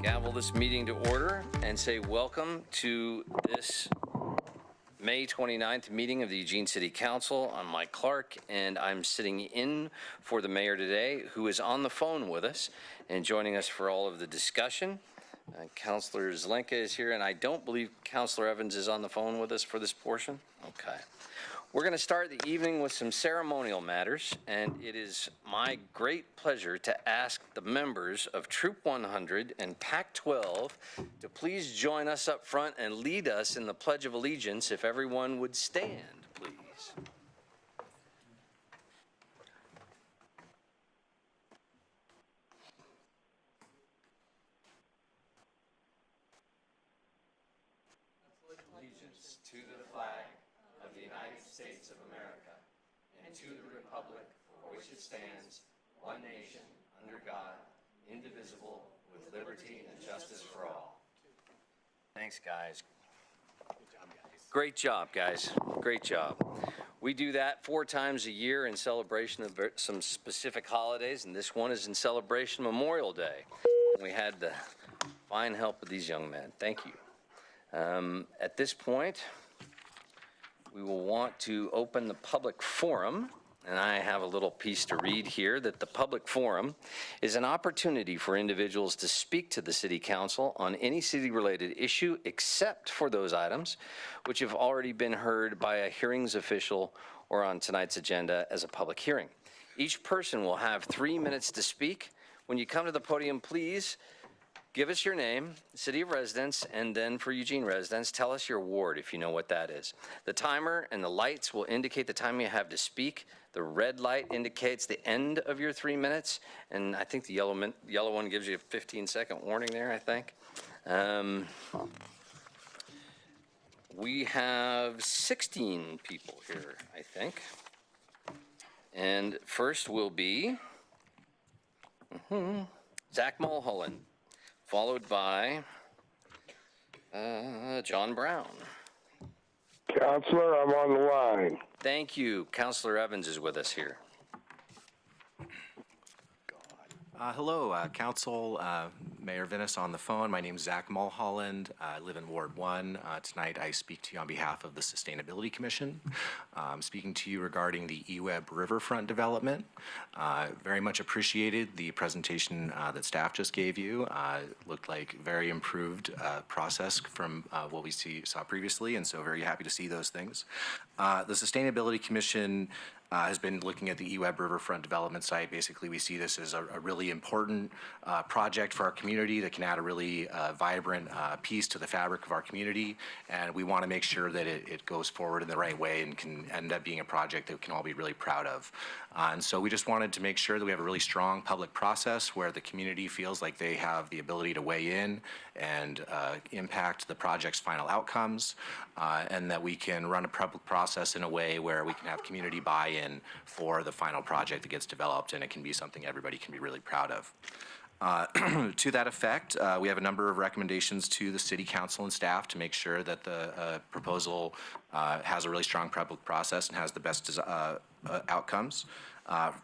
Gavel this meeting to order and say welcome to this May 29th meeting of the Eugene City Council. I'm Mike Clark, and I'm sitting in for the mayor today, who is on the phone with us and joining us for all of the discussion. Councilor Zelenka is here, and I don't believe Councilor Evans is on the phone with us for this portion. Okay. We're going to start the evening with some ceremonial matters, and it is my great pleasure to ask the members of Troop 100 and Pac 12 to please join us up front and lead us in the Pledge of Allegiance. If everyone would stand, please. Allegiance to the flag of the United States of America and to the republic for which it stands, one nation, under God, indivisible, with liberty and justice for all. Thanks, guys. Great job, guys. Great job. We do that 4 times a year in celebration of some specific holidays, and this one is in celebration of Memorial Day. We had the fine help of these young men. Thank you. At this point, we will want to open the public forum, and I have a little piece to read here that the public forum is an opportunity for individuals to speak to the City Council on any city-related issue except for those items which have already been heard by a hearings official or on tonight's agenda as a public hearing. Each person will have 3 minutes to speak. When you come to the podium, please give us your name, city of residence, and then for Eugene residents, tell us your ward if you know what that is. The timer and the lights will indicate the time you have to speak. The red light indicates the end of your 3 minutes, and I think the yellow one gives you a 15-second warning there, I think. We have 16 people here, I think. And first will be Zach Mulholland, followed by John Brown. Counselor, I'm on the line. Thank you. Councilor Evans is with us here. Hello, Council, Mayor Vinnis on the phone. My name is Zach Mulholland. I live in Ward 1. Tonight I speak to you on behalf of the Sustainability Commission. I'm speaking to you regarding the eWeb Riverfront development. Very much appreciated the presentation that staff just gave you. Looked like very improved process from what we saw previously, and so very happy to see those things. The Sustainability Commission has been looking at the eWeb Riverfront development site. Basically, we see this as a really important project for our community that can add a really vibrant piece to the fabric of our community, and we want to make sure that it goes forward in the right way and can end up being a project that we can all be really proud of. And so we just wanted to make sure that we have a really strong public process where the community feels like they have the ability to weigh in and impact the project's final outcomes, and that we can run a public process in a way where we can have community buy-in for the final project that gets developed, and it can be something everybody can be really proud of. To that effect, we have a number of recommendations to the City Council and staff to make sure that the proposal has a really strong public process and has the best outcomes.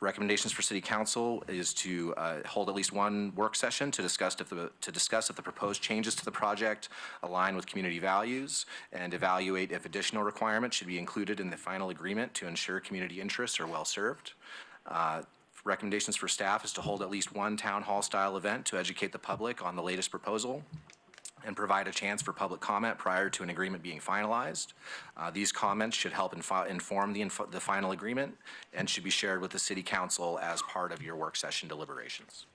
Recommendations for City Council is to hold at least one work session to discuss if the proposed changes to the project align with community values, and evaluate if additional requirements should be included in the final agreement to ensure community interests are well served. Recommendations for staff is to hold at least one town hall style event to educate the public on the latest proposal and provide a chance for public comment prior to an agreement being finalized. These comments should help inform the final agreement and should be shared with the City Council as part of your work session deliberations.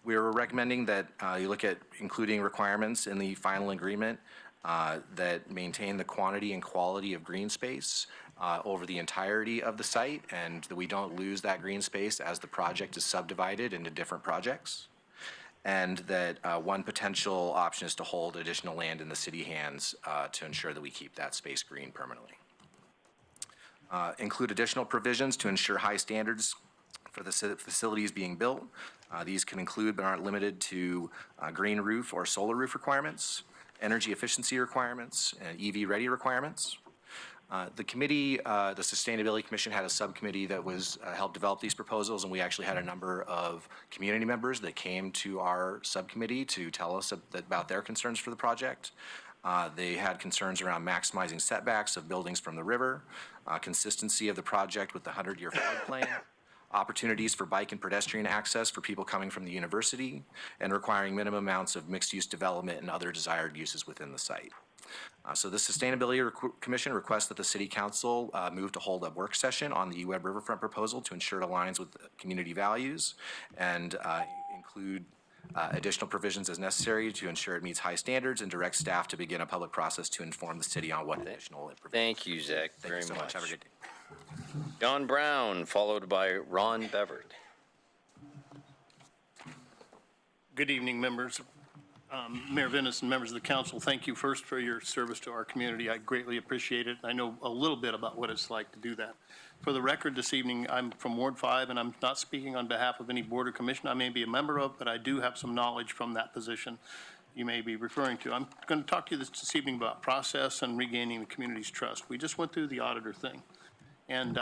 We are recommending that you look at including requirements in the final agreement that maintain the quantity and quality of green space over the entirety of the site, and that we don't lose that green space as the project is subdivided into different projects, and that one potential option is to hold additional land in the city hands to ensure that we keep that space green permanently. Include additional provisions to ensure high standards for the facilities being built. These can include but aren't limited to green roof or solar roof requirements, energy efficiency requirements, and EV ready requirements. The committee, the Sustainability Commission had a subcommittee that was helped develop these proposals, and we actually had a number of community members that came to our subcommittee to tell us about their concerns for the project. They had concerns around maximizing setbacks of buildings from the river, consistency of the project with the 100-year floodplain, opportunities for bike and pedestrian access for people coming from the university, and requiring minimum amounts of mixed-use development and other desired uses within the site. So the Sustainability Commission requests that the City Council move to hold a work session on the UWeb Riverfront proposal to ensure it aligns with community values and include additional provisions as necessary to ensure it meets high standards, and direct staff to begin a public process to inform the city on what additional it provides. Thank you, Zach, very Thank you so much. Have a good day. John Brown, followed by Ron Bevert. Good evening, members. Mayor Vinnis and members of the council, thank you first for your service to our community. I greatly appreciate it. I know a little bit about what it's like to do that. For the record this evening, I'm from Ward 5, and I'm not speaking on behalf of any board or commission I may be a member of, but I do have some knowledge from that position you may be referring to. I'm going to talk to you this evening about process and regaining the community's trust. We just went through the auditor thing. And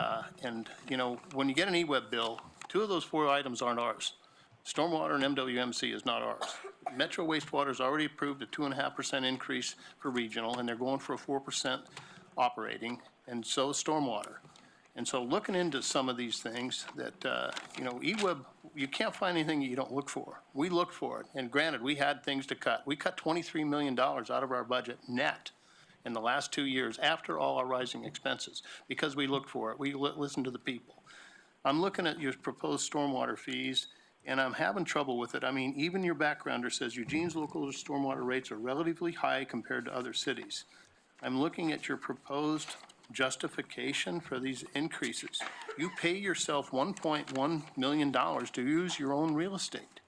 you know, when you get an EWeb bill, 2 of those 4 items aren't ours. Stormwater and MWMC is not ours. Metro Wastewater has already approved a 2.5% increase for regional, and they're going for a 4% operating, and so is Stormwater. And so looking into some of these things that, you know, EWeb, you can't find anything you don't look for. We looked for it, and granted, we had things to cut. We cut $23 million out of our budget net in the last 2 years after all our rising expenses because we looked for it. We listened to the people. I'm looking at your proposed stormwater fees, and I'm having trouble with it. I mean, even your backgrounder says Eugene's local stormwater rates are relatively high compared to other cities. I'm looking at your proposed justification for these increases. You pay yourself $1.1 million to use your own real estate.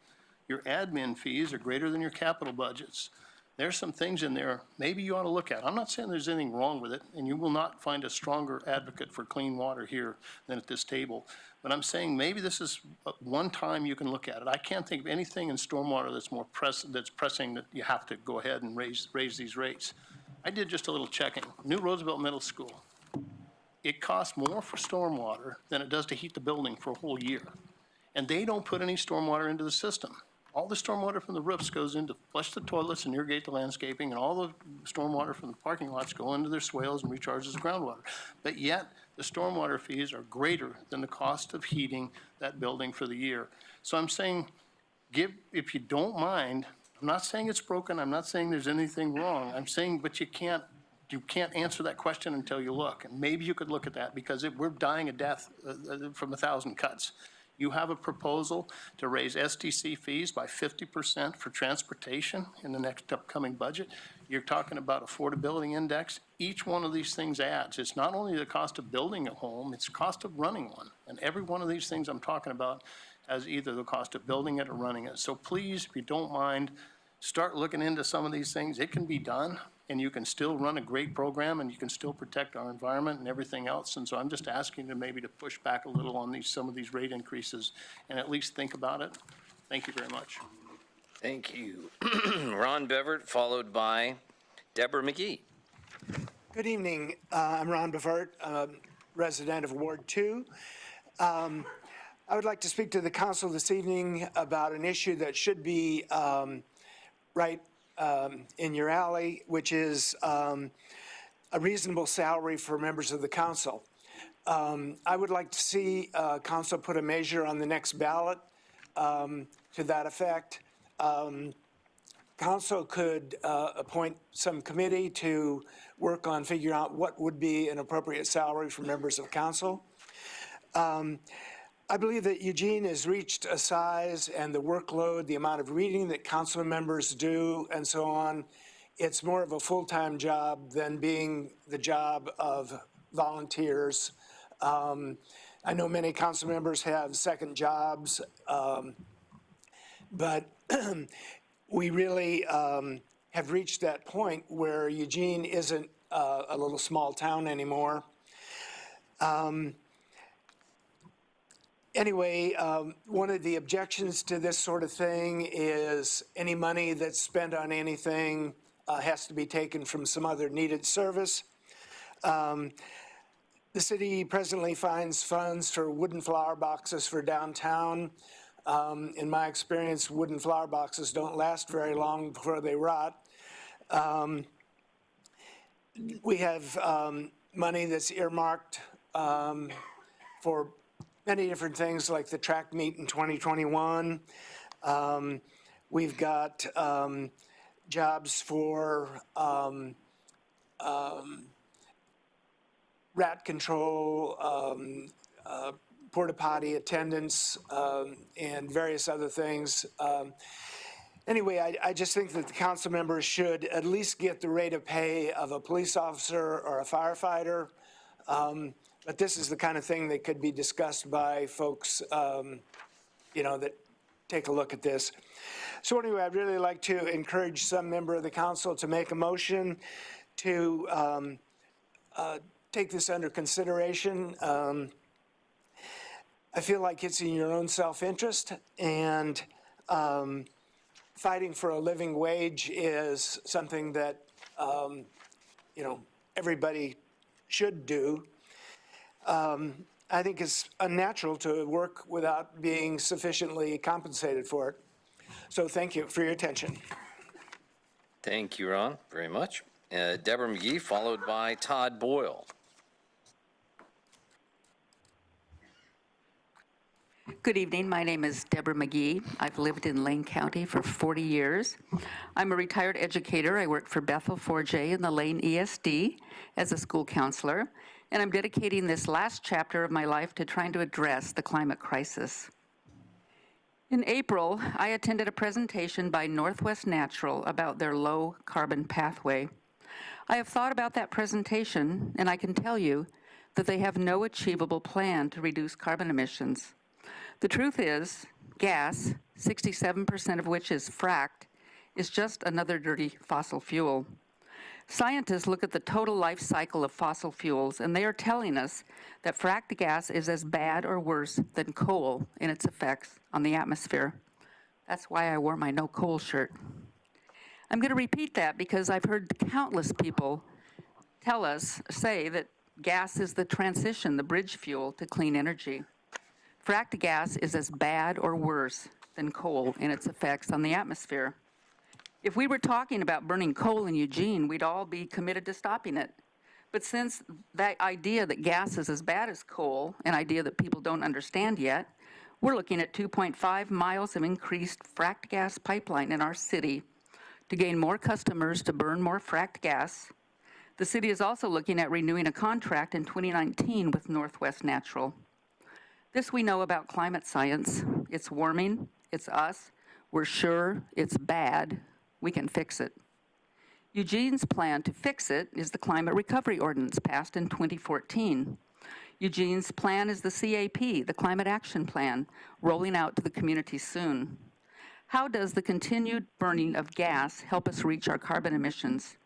Your admin fees are greater than your capital budgets. There's some things in there maybe you ought to look at. I'm not saying there's anything wrong with it, and you will not find a stronger advocate for clean water here than at this table. But I'm saying maybe this is one time you can look at it. I can't think of anything in stormwater that's pressing that you have to go ahead and raise these rates. I did just a little checking. New Roosevelt Middle School. It costs more for stormwater than it does to heat the building for a whole year. And they don't put any stormwater into the system. All the stormwater from the roofs goes in to flush the toilets and irrigate the landscaping, and all the stormwater from the parking lots go into their swales and recharges the groundwater. But yet, the stormwater fees are greater than the cost of heating that building for the year. So I'm saying, if you don't mind, I'm not saying it's broken, I'm not saying there's anything wrong, I'm saying, but you can't answer that question until you look. And maybe you could look at that, because we're dying a death from 1,000 cuts. You have a proposal to raise STC fees by 50% for transportation in the next upcoming budget. You're talking about affordability index. Each one of these things adds. It's not only the cost of building a home, it's the cost of running one. And every one of these things I'm talking about has either the cost of building it or running it. So please, if you don't mind, start looking into some of these things. It can be done, and you can still run a great program, and you can still protect our environment and everything else. And so I'm just asking you maybe to push back a little on some of these rate increases and at least think about it. Thank you very much. Thank you. Ron Bevert, followed by Deborah McGee. Good evening. I'm Ron Bevert, resident of Ward 2. I would like to speak to the council this evening about an issue that should be right in your alley, which is a reasonable salary for members of the council. I would like to see council put a measure on the next ballot to that effect. Council could appoint some committee to work on figuring out what would be an appropriate salary for members of council. I believe that Eugene has reached a size, and the workload, the amount of reading that council members do and so on, it's more of a full-time job than being the job of volunteers. I know many council members have second jobs, but we really have reached that point where Eugene isn't a little small town anymore. Anyway, one of the objections to this sort of thing is any money that's spent on anything has to be taken from some other needed service. The city presently finds funds for wooden flower boxes for downtown. In my experience, wooden flower boxes don't last very long before they rot. We have money that's earmarked for many different things, like the track meet in 2021. We've got jobs for rat control, porta potty attendance, and various other things. Anyway, I just think that the council members should at least get the rate of pay of a police officer or a firefighter. But this is the kind of thing that could be discussed by folks, that take a look at this. So anyway, I'd really like to encourage some member of the council to make a motion to take this under consideration. I feel like it's in your own self-interest, and fighting for a living wage is something that, everybody should do. I think it's unnatural to work without being sufficiently compensated for it. So thank you for your attention. Thank you, Ron, very much. Deborah McGee, followed by Todd Boyle. Good evening. My name is Deborah McGee. I've lived in Lane County for 40 years. I'm a retired educator. I worked for Bethel 4J in the Lane ESD as a school counselor, and I'm dedicating this last chapter of my life to trying to address the climate crisis. In April, I attended a presentation by Northwest Natural about their low carbon pathway. I have thought about that presentation, and I can tell you that they have no achievable plan to reduce carbon emissions. The truth is, gas, 67% of which is fracked, is just another dirty fossil fuel. Scientists look at the total life cycle of fossil fuels, and they are telling us that fracked gas is as bad or worse than coal in its effects on the atmosphere. That's why I wore my no coal shirt. I'm going to repeat that because I've heard countless people say that gas is the transition, the bridge fuel to clean energy. Fracked gas is as bad or worse than coal in its effects on the atmosphere. If we were talking about burning coal in Eugene, we'd all be committed to stopping it. But since that idea that gas is as bad as coal, an idea that people don't understand yet, we're looking at 2.5 miles of increased fracked gas pipeline in our city to gain more customers to burn more fracked gas. The city is also looking at renewing a contract in 2019 with Northwest Natural. This we know about climate science. It's warming, it's us, we're sure it's bad, we can fix it. Eugene's plan to fix it is the Climate Recovery Ordinance passed in 2014. Eugene's plan is the CAP, the Climate Action Plan, rolling out to the community soon. How does the continued burning of gas help us reach our carbon emissions?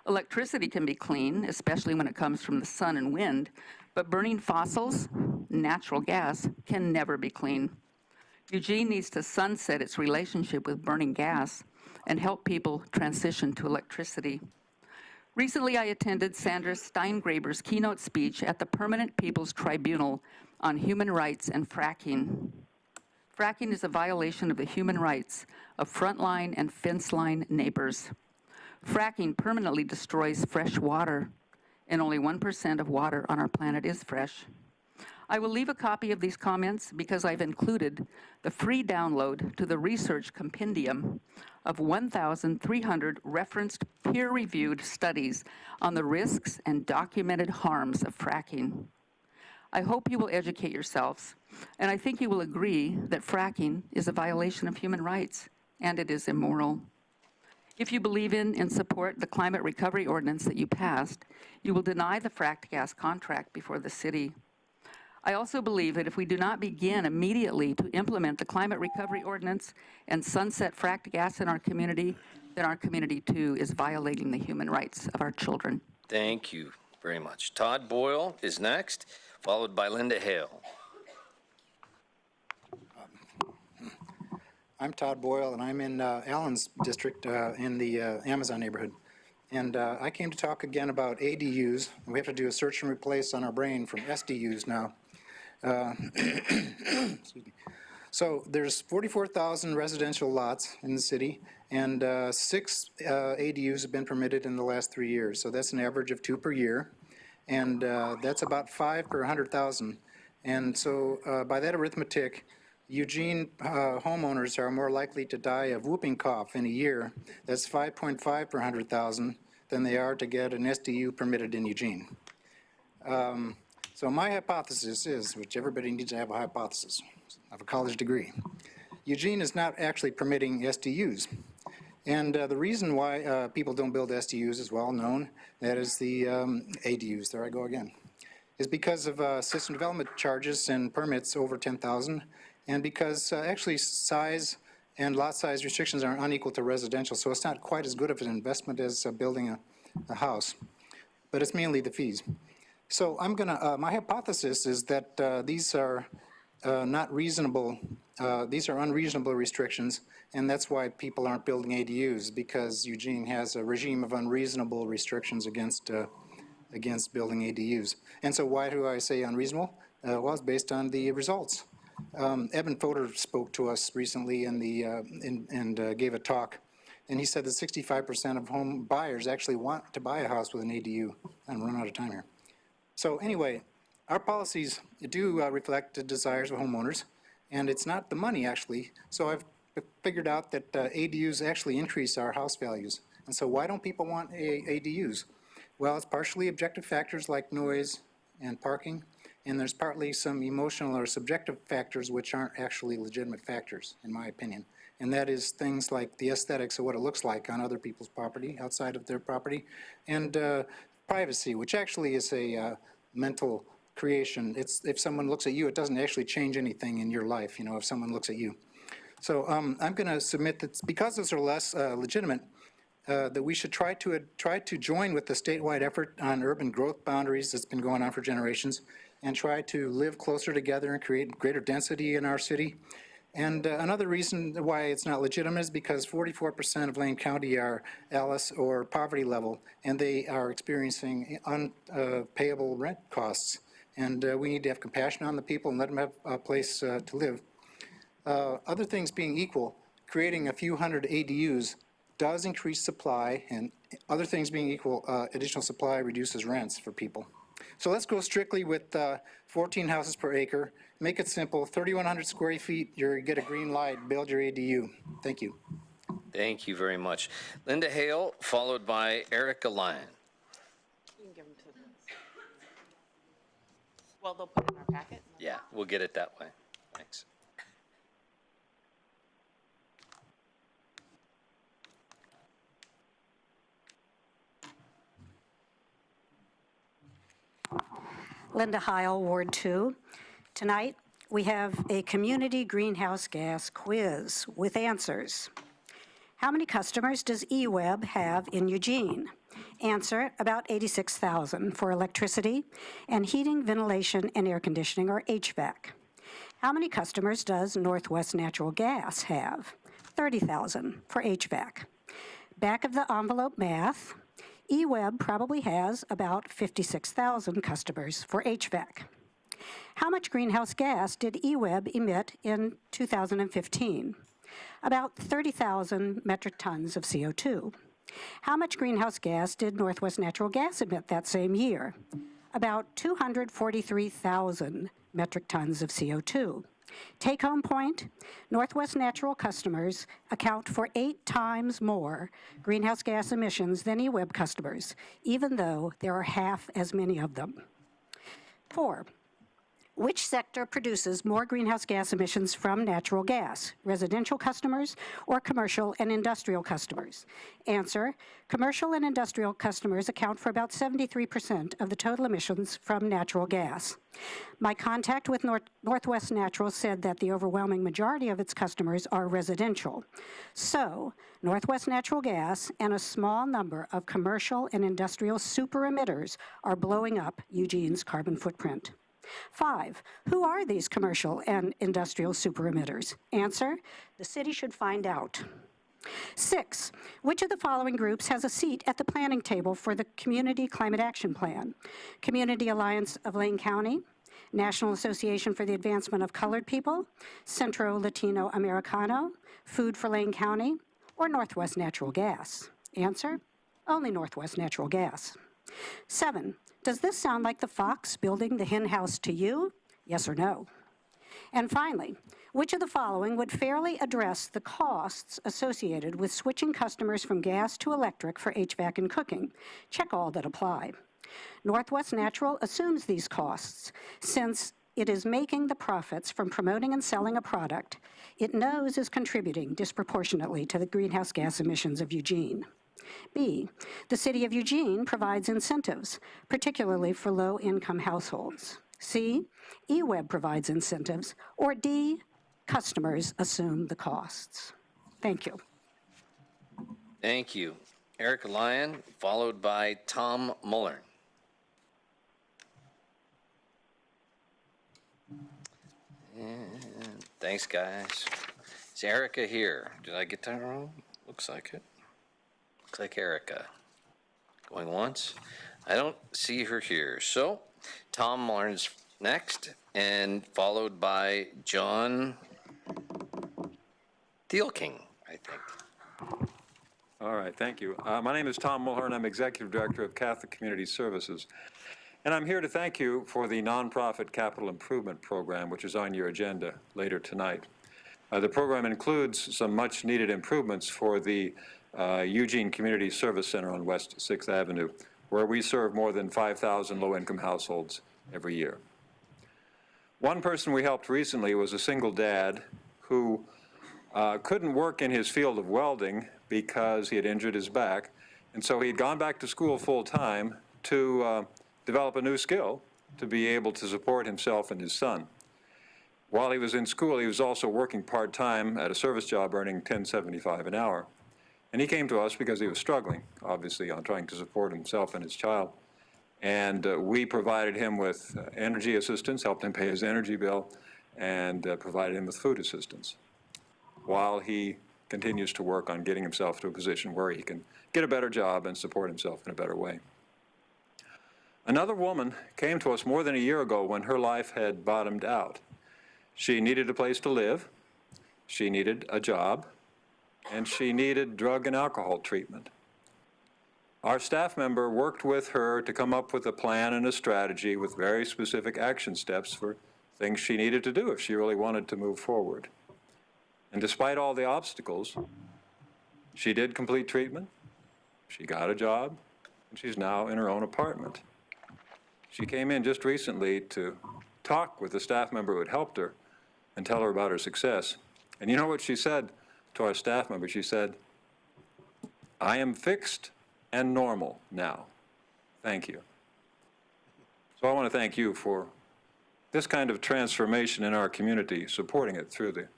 Electricity can be clean, especially when it comes from the sun and wind, but burning fossils, natural gas, can never be clean. Eugene needs to sunset its relationship with burning gas and help people transition to electricity. Recently, I attended Sandra Steingraber's keynote speech at the Permanent People's Tribunal on Human Rights and Fracking. Fracking is a violation of the human rights of frontline and fence-line neighbors. Fracking permanently destroys fresh water, and only 1% of water on our planet is fresh. I will leave a copy of these comments because I've included the free download to the research compendium of 1,300 referenced peer-reviewed studies on the risks and documented harms of fracking. I hope you will educate yourselves, and I think you will agree that fracking is a violation of human rights, and it is immoral. If you believe in and support the Climate Recovery Ordinance that you passed, you will deny the fracked gas contract before the city. I also believe that if we do not begin immediately to implement the Climate Recovery Ordinance and sunset fracked gas in our community, then our community too is violating the human rights of our children. Thank you very much. Todd Boyle is next, followed by Linda Hale. I'm Todd Boyle, and I'm in Allen's district in the Amazon neighborhood. And I came to talk again about ADUs. We have to do a search and replace on our brain from SDUs now. Excuse me. So there's 44,000 residential lots in the city, and 6 ADUs have been permitted in the last 3 years. So that's an average of 2 per year, and that's about 5 per 100,000. And so by that arithmetic, Eugene homeowners are more likely to die of whooping cough in a year. That's 5.5 per 100,000 than they are to get an SDU permitted in Eugene. So my hypothesis is, which everybody needs to have a hypothesis, I have a college degree. Eugene is not actually permitting SDUs. And the reason why people don't build SDUs is well known. That is the ADUs, there I go again, is because of system development charges and permits over 10,000, and because actually size and lot size restrictions are unequal to residential, so it's not quite as good of an investment as building a house, but it's mainly the fees. So I'm gonna, my hypothesis is that these are not reasonable, these are unreasonable restrictions, and that's why people aren't building ADUs, because Eugene has a regime of unreasonable restrictions against building ADUs. And so why do I say unreasonable? Well, it's based on the results. Evan Fodor spoke to us recently and gave a talk, and he said that 65% of home buyers actually want to buy a house with an ADU. I'm running out of time here. So anyway, our policies do reflect the desires of homeowners, and it's not the money actually. So I've figured out that ADUs actually increase our house values. And so why don't people want ADUs? Well, it's partially objective factors like noise and parking, and there's partly some emotional or subjective factors which aren't actually legitimate factors, in my opinion. And that is things like the aesthetics of what it looks like on other people's property, outside of their property, and privacy, which actually is a mental creation. It's, if someone looks at you, it doesn't actually change anything in your life, you know, if someone looks at you. So I'm going to submit that because those are less legitimate, that we should try to join with the statewide effort on urban growth boundaries that's been going on for generations, and try to live closer together and create greater density in our city. And another reason why it's not legitimate is because 44% of Lane County are ALICE or poverty level, and they are experiencing unpayable rent costs. And we need to have compassion on the people and let them have a place to live. Other things being equal, creating a few hundred ADUs does increase supply, and other things being equal, additional supply reduces rents for people. So let's go strictly with 14 houses per acre. Make it simple, 3,100 square feet, you get a green light, build your ADU. Thank you. Thank you very much. Linda Hale, followed by Erica Lyon. You can give them to them. Well, they'll put it in our packet. Yeah, we'll get it that way. Thanks. Linda Heil, Ward 2. Tonight, we have a community greenhouse gas quiz with answers. How many customers does eWeb have in Eugene? Answer, about 86,000 for electricity and heating, ventilation, and air conditioning, or HVAC. How many customers does Northwest Natural Gas have? 30,000 for HVAC. Back of the envelope math, eWeb probably has about 56,000 customers for HVAC. How much greenhouse gas did eWeb emit in 2015? About 30,000 metric tons of CO2. How much greenhouse gas did Northwest Natural Gas emit that same year? About 243,000 metric tons of CO2. Take-home point, Northwest Natural customers account for 8 times more greenhouse gas emissions than eWeb customers, even though there are half as many of them. 4, which sector produces more greenhouse gas emissions from natural gas, residential customers or commercial and industrial customers? Answer, commercial and industrial customers account for about 73% of the total emissions from natural gas. My contact with Northwest Natural said that the overwhelming majority of its customers are residential. So, Northwest Natural Gas and a small number of commercial and industrial super emitters are blowing up Eugene's carbon footprint. 5, who are these commercial and industrial super emitters? Answer, the city should find out. 6, which of the following groups has a seat at the planning table for the Community Climate Action Plan? Community Alliance of Lane County, National Association for the Advancement of Colored People, Centro Latino Americano, Food for Lane County, or Northwest Natural Gas? Answer, only Northwest Natural Gas. 7, does this sound like the fox building the hen house to you? Yes or no? And finally, which of the following would fairly address the costs associated with switching customers from gas to electric for HVAC and cooking? Check all that apply. Northwest Natural assumes these costs since it is making the profits from promoting and selling a product it knows is contributing disproportionately to the greenhouse gas emissions of Eugene. B, the city of Eugene provides incentives, particularly for low-income households. C, eWeb provides incentives. Or D, customers assume the costs. Thank you. Thank you. Eric Lyon, followed by Tom Muller. And thanks, guys. Is Erica here? Did I get that wrong? Looks like it. Looks like Erica. Going once. I don't see her here. So Tom Muller's next, and followed by John Thielking, I think. All right, thank you. My name is Tom Mulhern. I'm Executive Director of Catholic Community Services. And I'm here to thank you for the Nonprofit Capital Improvement Program, which is on your agenda later tonight. The program includes some much-needed improvements for the Eugene Community Service Center on West 6th Avenue, where we serve more than 5,000 low-income households every year. One person we helped recently was a single dad who couldn't work in his field of welding because he had injured his back, and so he had gone back to school full-time to develop a new skill to be able to support himself and his son. While he was in school, he was also working part-time at a service job earning $10.75 an hour. And he came to us because he was struggling, obviously, on trying to support himself and his child. And we provided him with energy assistance, helped him pay his energy bill, and provided him with food assistance, while he continues to work on getting himself to a position where he can get a better job and support himself in a better way. Another woman came to us more than a year ago when her life had bottomed out. She needed a place to live, she needed a job, and she needed drug and alcohol treatment. Our staff member worked with her to come up with a plan and a strategy with very specific action steps for things she needed to do if she really wanted to move forward. And despite all the obstacles, she did complete treatment, she got a job, and she's now in her own apartment. She came in just recently to talk with the staff member who had helped her and tell her about her success. And you know what she said to our staff member? She said, "I am fixed and normal now. Thank you." So I want to thank you for this kind of transformation in our community, supporting it through the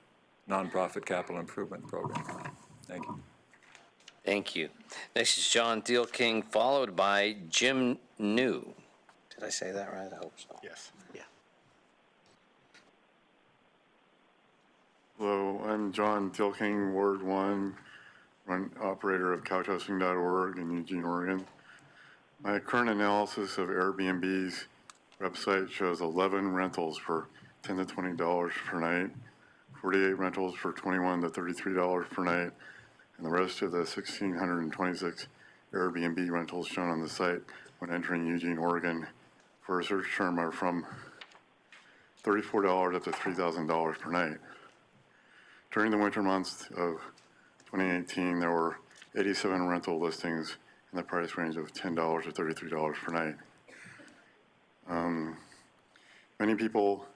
Nonprofit Capital Improvement Program. Thank you. Thank you. Next is John Thielking, followed by Jim New. Did I say that right? I hope so. Yes. Yeah. Hello, I'm John Thielking, Ward 1, operator of couchhosting.org in Eugene, Oregon. My current analysis of Airbnb's website shows 11 rentals for $10 to $20 per night, 48 rentals for $21 to $33 per night, and the rest of the 1,626 Airbnb rentals shown on the site when entering Eugene, Oregon for a search term are from $34 up to $3,000 per night. During the winter months of 2018, there were 87 rental listings in the price range of $10 to $33 per night. Many people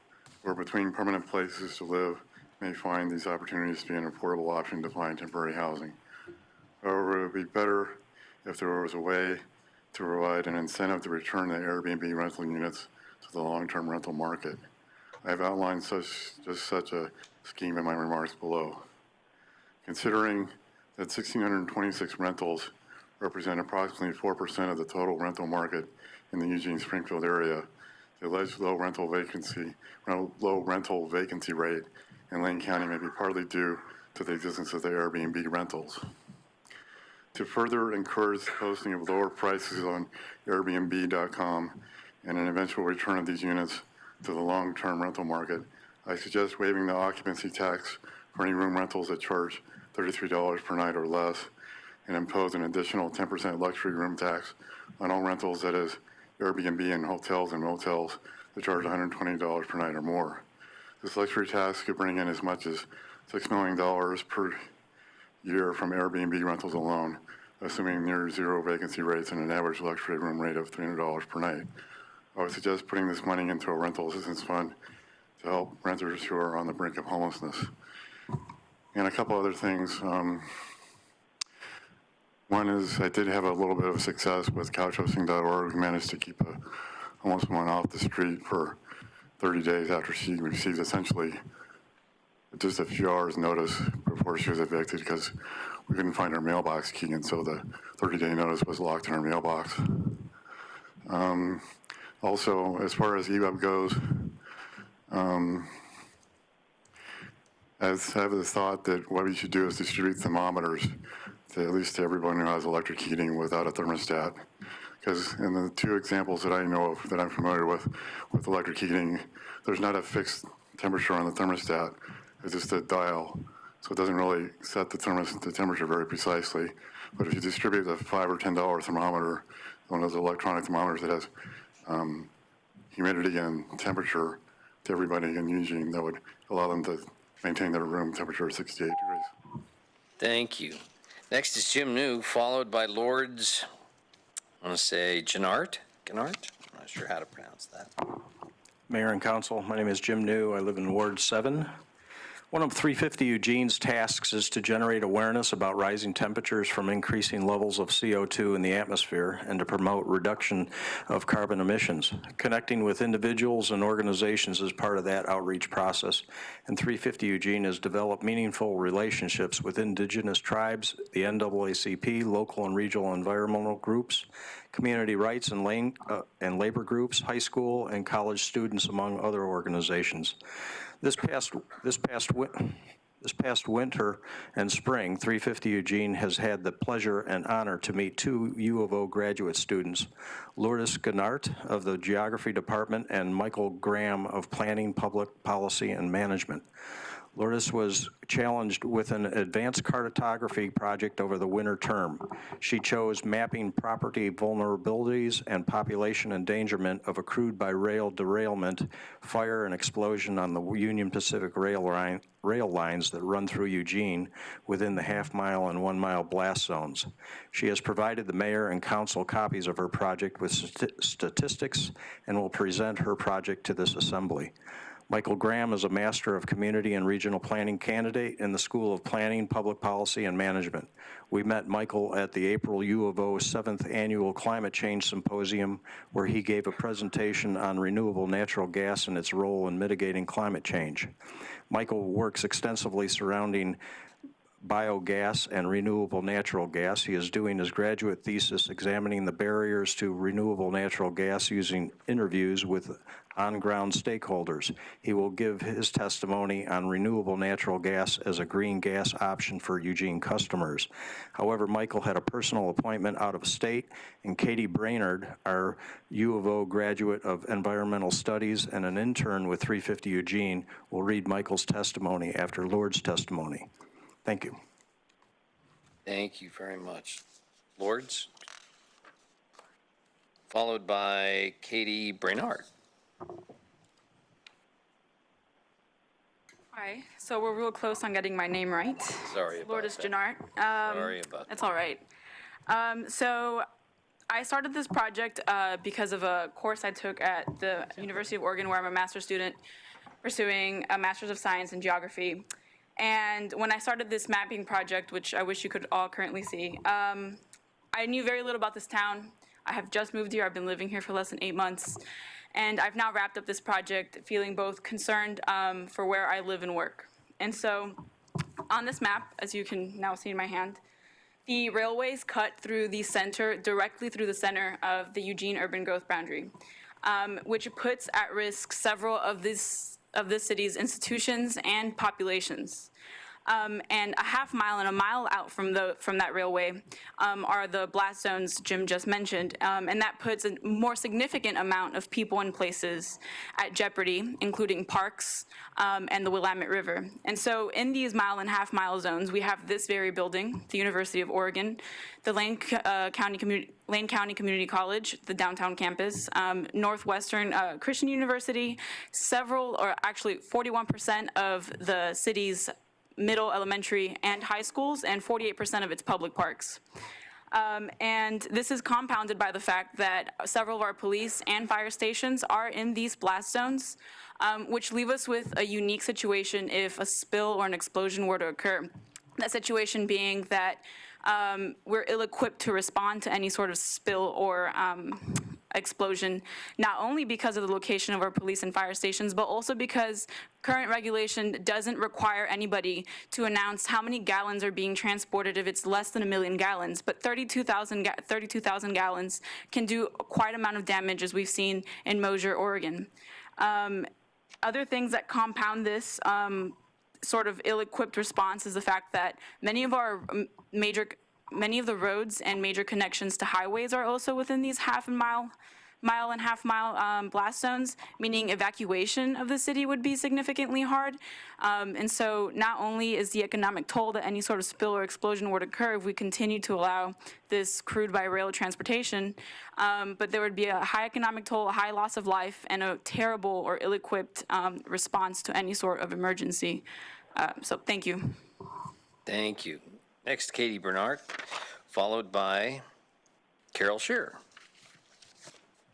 who are between permanent places to live may find these opportunities to be an affordable option to find temporary housing. However, it would be better if there was a way to provide an incentive to return the Airbnb rental units to the long-term rental market. I have outlined just such a scheme in my remarks below. Considering that 1,626 rentals represent approximately 4% of the total rental market in the Eugene-Springfield area, the alleged low rental vacancy rate in Lane County may be partly due to the existence of the Airbnb rentals. To further encourage the posting of lower prices on Airbnb.com and an eventual return of these units to the long-term rental market, I suggest waiving the occupancy tax for any room rentals that charge $33 per night or less, and impose an additional 10% luxury room tax on all rentals, that is, Airbnb and hotels and motels that charge $120 per night or more. This luxury tax could bring in as much as $6 million per year from Airbnb rentals alone, assuming near zero vacancy rates and an average luxury room rate of $300 per night. I would suggest putting this money into a rental assistance fund to help renters who are on the brink of homelessness. And a couple other things. One is I did have a little bit of success with couchhosting.org. We managed to keep a homeless woman off the street for 30 days after she received essentially just a few hours notice before she was evicted, because we couldn't find her mailbox key, and so the 30-day notice was locked in her mailbox. Also, as far as EWEB goes, I have the thought that what we should do is distribute thermometers to at least to everyone who has electric heating without a thermostat. Because in the two examples that I know of, that I'm familiar with electric heating, there's not a fixed temperature on the thermostat. It's just a dial. So it doesn't really set the temperature very precisely. But if you distribute a $5 or $10 thermometer, one of those electronic thermometers that has humidity and temperature to everybody in Eugene, that would allow them to maintain their room temperature at 68 degrees. Thank you. Next is Jim New, followed by Lords, I want to say Gennart? I'm not sure how to pronounce that. Mayor and Council, my name is Jim New. I live in Ward 7. One of 350 Eugene's tasks is to generate awareness about rising temperatures from increasing levels of CO2 in the atmosphere and to promote reduction of carbon emissions. Connecting with individuals and organizations is part of that outreach process, and 350 Eugene has developed meaningful relationships with indigenous tribes, the NAACP, local and regional environmental groups, community rights and labor groups, high school and college students, among other organizations. This past winter and spring, 350 Eugene has had the pleasure and honor to meet two U of O graduate students, Lourdes Gennart of the Geography Department and Michael Graham of Planning, Public Policy, and Management. Lourdes was challenged with an advanced cartography project over the winter term. She chose mapping property vulnerabilities and population endangerment of a crude by rail derailment, fire, and explosion on the Union Pacific rail lines that run through Eugene within the half-mile and one-mile blast zones. She has provided the mayor and council copies of her project with statistics and will present her project to this assembly. Michael Graham is a Master of Community and Regional Planning candidate in the School of Planning, Public Policy, and Management. We met Michael at the April U of O 7th Annual Climate Change Symposium, where he gave a presentation on renewable natural gas and its role in mitigating climate change. Michael works extensively surrounding biogas and renewable natural gas. He is doing his graduate thesis examining the barriers to renewable natural gas using interviews with on-ground stakeholders. He will give his testimony on renewable natural gas as a green gas option for Eugene customers. However, Michael had a personal appointment out of state, and Katie Brainerd, our U of O graduate of environmental studies and an intern with 350 Eugene, will read Michael's testimony after Lord's testimony. Thank you. Thank you very much. Lords, followed by Katie Brainerd. Hi, so we're real close on getting my name right. Sorry about Lourdes that. Gennart. Sorry about that. That's all right. So I started this project because of a course I took at the University of Oregon, where I'm a master's student pursuing a Master's of Science in Geography. And when I started this mapping project, which I wish you could all currently see, I knew very little about this town. I have just moved here. I've been living here for less than 8 months. And I've now wrapped up this project feeling both concerned for where I live and work. And so on this map, as you can now see in my hand, the railways cut through the center, directly through the center of the Eugene urban growth boundary, which puts at risk several of this city's institutions and populations. And a half mile and a mile out from that railway are the blast zones Jim just mentioned. And that puts a more significant amount of people and places at jeopardy, including parks and the Willamette River. And so in these mile and half mile zones, we have this very building, the University of Oregon, the Lane County Community College, the downtown campus, Northwestern Christian University, several, or actually 41% of the city's middle, elementary, and high schools, and 48% of its public parks. And this is compounded by the fact that several of our police and fire stations are in these blast zones, which leave us with a unique situation if a spill or an explosion were to occur. That situation being that we're ill-equipped to respond to any sort of spill or explosion, not only because of the location of our police and fire stations, but also because current regulation doesn't require anybody to announce how many gallons are being transported if it's less than 1 million gallons. But 32,000 gallons can do quite an amount of damage, as we've seen in Mosier, Oregon. Other things that compound this sort of ill-equipped response is the fact that many of the roads and major connections to highways are also within these mile and half mile blast zones, meaning evacuation of the city would be significantly hard. And so not only is the economic toll that any sort of spill or explosion would occur if we continue to allow this crude by rail transportation, but there would be a high economic toll, a high loss of life, and a terrible or ill-equipped response to any sort of emergency. So thank you. Thank you. Next, Katie Bernard, followed by Carol Shearer.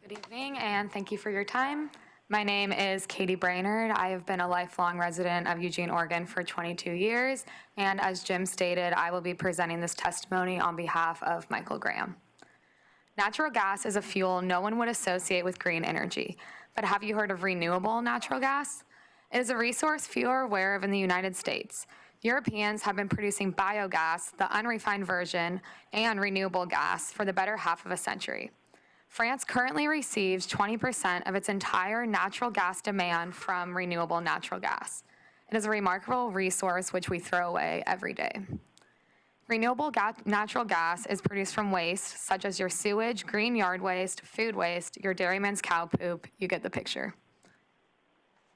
Good evening, and thank you for your time. My name is Katie Brainerd. I have been a lifelong resident of Eugene, Oregon for 22 years, and as Jim stated, I will be presenting this testimony on behalf of Michael Graham. Natural gas is a fuel no one would associate with green energy, but have you heard of renewable natural gas? It is a resource few are aware of in the United States. Europeans have been producing biogas, the unrefined version, and renewable gas for the better half of a century. France currently receives 20% of its entire natural gas demand from renewable natural gas. It is a remarkable resource which we throw away every day. Renewable natural gas is produced from waste, such as your sewage, green yard waste, food waste, your dairyman's cow poop. You get the picture.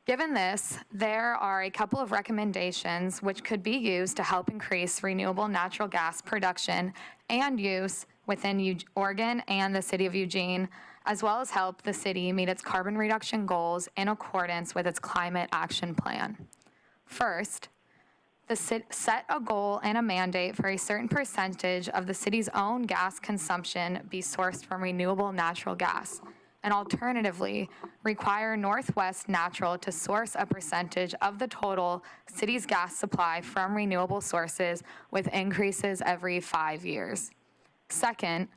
Given this, there are a couple of recommendations which could be used to help increase renewable natural gas production and use within Oregon and the city of Eugene, as well as help the city meet its carbon reduction goals in accordance with its climate action plan. First, set a goal and a mandate for a certain percentage of the city's own gas consumption be sourced from renewable natural gas, and alternatively, require Northwest Natural to source a percentage of the total city's gas supply from renewable sources with increases every 5 years. Second,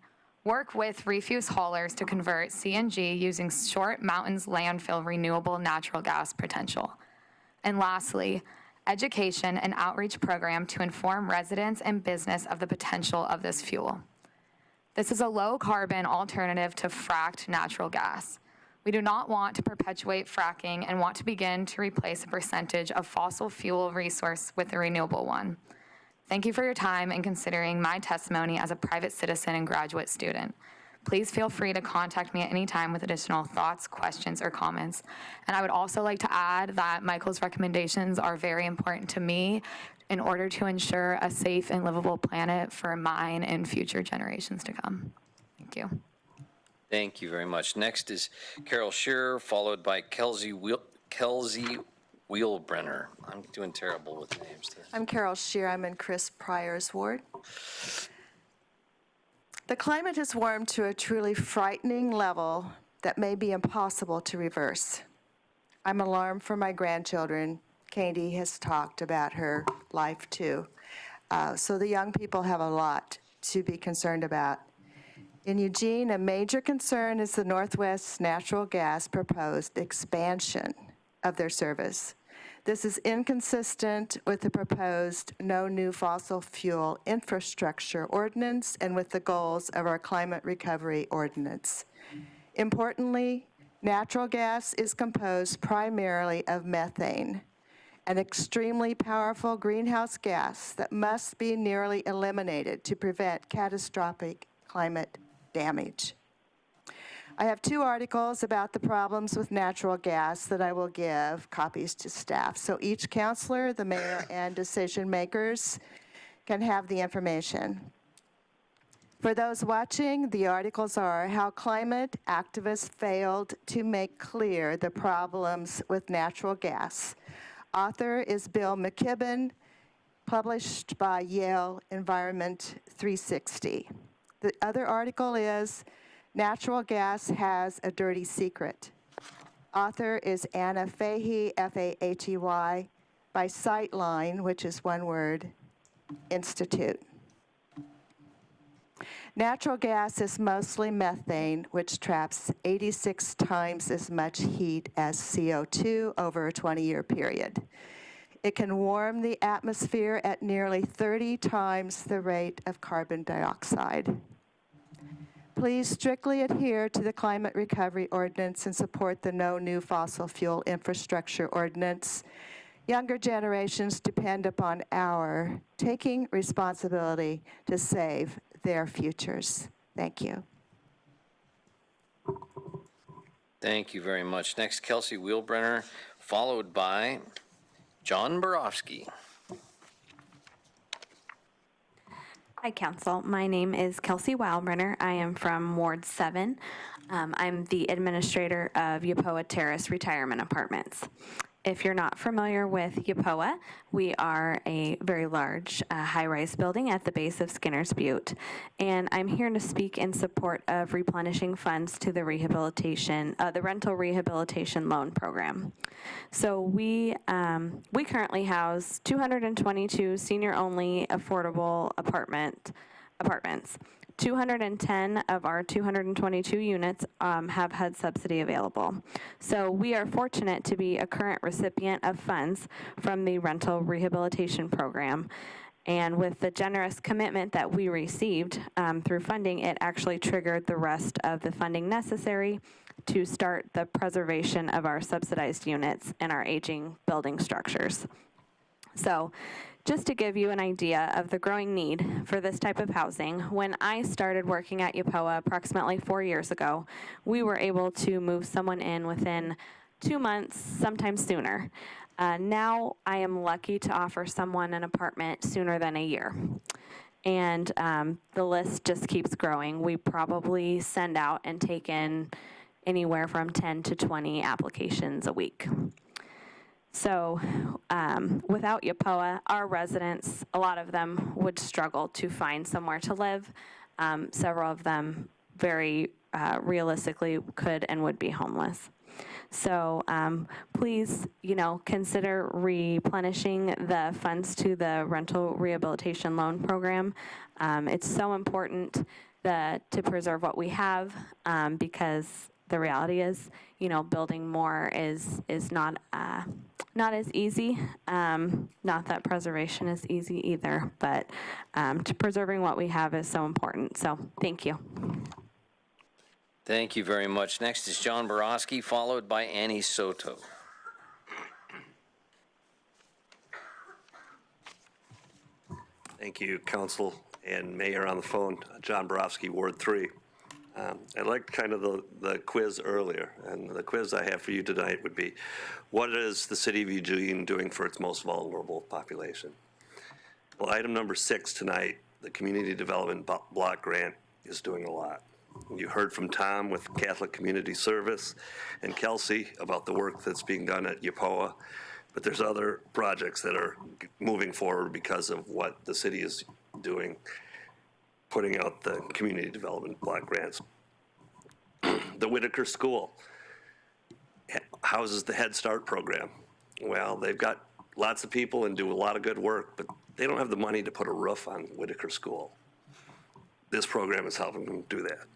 work with refuse haulers to convert CNG using Short Mountains landfill renewable natural gas potential. And lastly, education and outreach program to inform residents and business of the potential of this fuel. This is a low-carbon alternative to fracked natural gas. We do not want to perpetuate fracking and want to begin to replace a percentage of fossil fuel resource with a renewable one. Thank you for your time and considering my testimony as a private citizen and graduate student. Please feel free to contact me at any time with additional thoughts, questions, or comments. And I would also like to add that Michael's recommendations are very important to me in order to ensure a safe and livable planet for mine and future generations to come. Thank you. Thank you very much. Next is Carol Shearer, followed by Kelsey Wheelbrenner. I'm doing terrible with names there. I'm Carol Shearer. I'm in Chris Pryor's ward. The climate has warmed to a truly frightening level that may be impossible to reverse. I'm alarmed for my grandchildren. Katie has talked about her life too. So the young people have a lot to be concerned about. In Eugene, a major concern is the Northwest Natural Gas proposed expansion of their service. This is inconsistent with the proposed no new fossil fuel infrastructure ordinance and with the goals of our climate recovery ordinance. Importantly, natural gas is composed primarily of methane, an extremely powerful greenhouse gas that must be nearly eliminated to prevent catastrophic climate damage. I have 2 articles about the problems with natural gas that I will give copies to staff. So each counselor, the mayor, and decision makers can have the information. For those watching, the articles are How Climate Activists Failed to Make Clear the Problems with Natural Gas. Author is Bill McKibben, published by Yale Environment 360. The other article is Natural Gas Has a Dirty Secret. Author is Anna Fahey, F-A-H-E-Y, by Sightline, which is one word, Institute. Natural gas is mostly methane, which traps 86 times as much heat as CO2 over a 20-year period. It can warm the atmosphere at nearly 30 times the rate of carbon dioxide. Please strictly adhere to the Climate Recovery Ordinance and support the No New Fossil Fuel Infrastructure Ordinance. Younger generations depend upon our taking responsibility to save their futures. Thank you. Thank you very much. Next, Kelsey Wheelbrenner, followed by John Borofsky. Hi, Council. My name is Kelsey Wildbrenner. I am from Ward 7. I'm the administrator of Yapoa Terrace Retirement Apartments. If you're not familiar with Yapoa, we are a very large high-rise building at the base of Skinner's Butte, and I'm here to speak in support of replenishing funds to the rehabilitation, the rental rehabilitation loan program. So we currently house 222 senior-only affordable apartments. 210 of our 222 units have HUD subsidy available. So we are fortunate to be a current recipient of funds from the rental rehabilitation program. And with the generous commitment that we received through funding, it actually triggered the rest of the funding necessary to start the preservation of our subsidized units and our aging building structures. So, just to give you an idea of the growing need for this type of housing, when I started working at Yapoa approximately 4 years ago, we were able to move someone in within 2 months, sometimes sooner. Now I am lucky to offer someone an apartment sooner than a year. And the list just keeps growing. We probably send out and take in anywhere from 10 to 20 applications a week. So without Yapoa, our residents, a lot of them would struggle to find somewhere to live. Several of them very realistically could and would be homeless. So please, consider replenishing the funds to the rental rehabilitation loan program. It's so important to preserve what we have because the reality is, building more is not as easy. Not that preservation is easy either, but to preserving what we have is so important. So thank you. Thank you very much. Next is John Borofsky, followed by Annie Soto. Thank you, Council and Mayor on the phone. John Borofsky, Ward 3. I liked kind of the quiz earlier, and the quiz I have for you tonight would be, what is the city of Eugene doing for its most vulnerable population? Well, item number 6 tonight, the Community Development Block Grant is doing a lot. You heard from Tom with Catholic Community Service and Kelsey about the work that's being done at Yapoa, but there's other projects that are moving forward because of what the city is doing, putting out the Community Development Block Grants. The Whitaker School houses the Head Start program. Well, they've got lots of people and do a lot of good work, but they don't have the money to put a roof on Whitaker School. This program is helping them do that.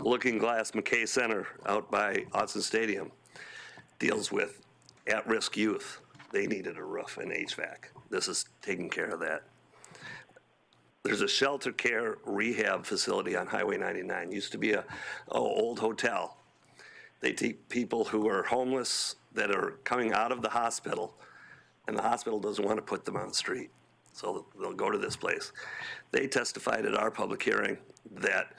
Looking Glass McKay Center out by Autzen Stadium deals with at-risk youth. They needed a roof and HVAC. This is taking care of that. There's a shelter care rehab facility on Highway 99. Used to be a old hotel. They take people who are homeless that are coming out of the hospital, and the hospital doesn't want to put them on the street. So they'll go to this place. They testified at our public hearing that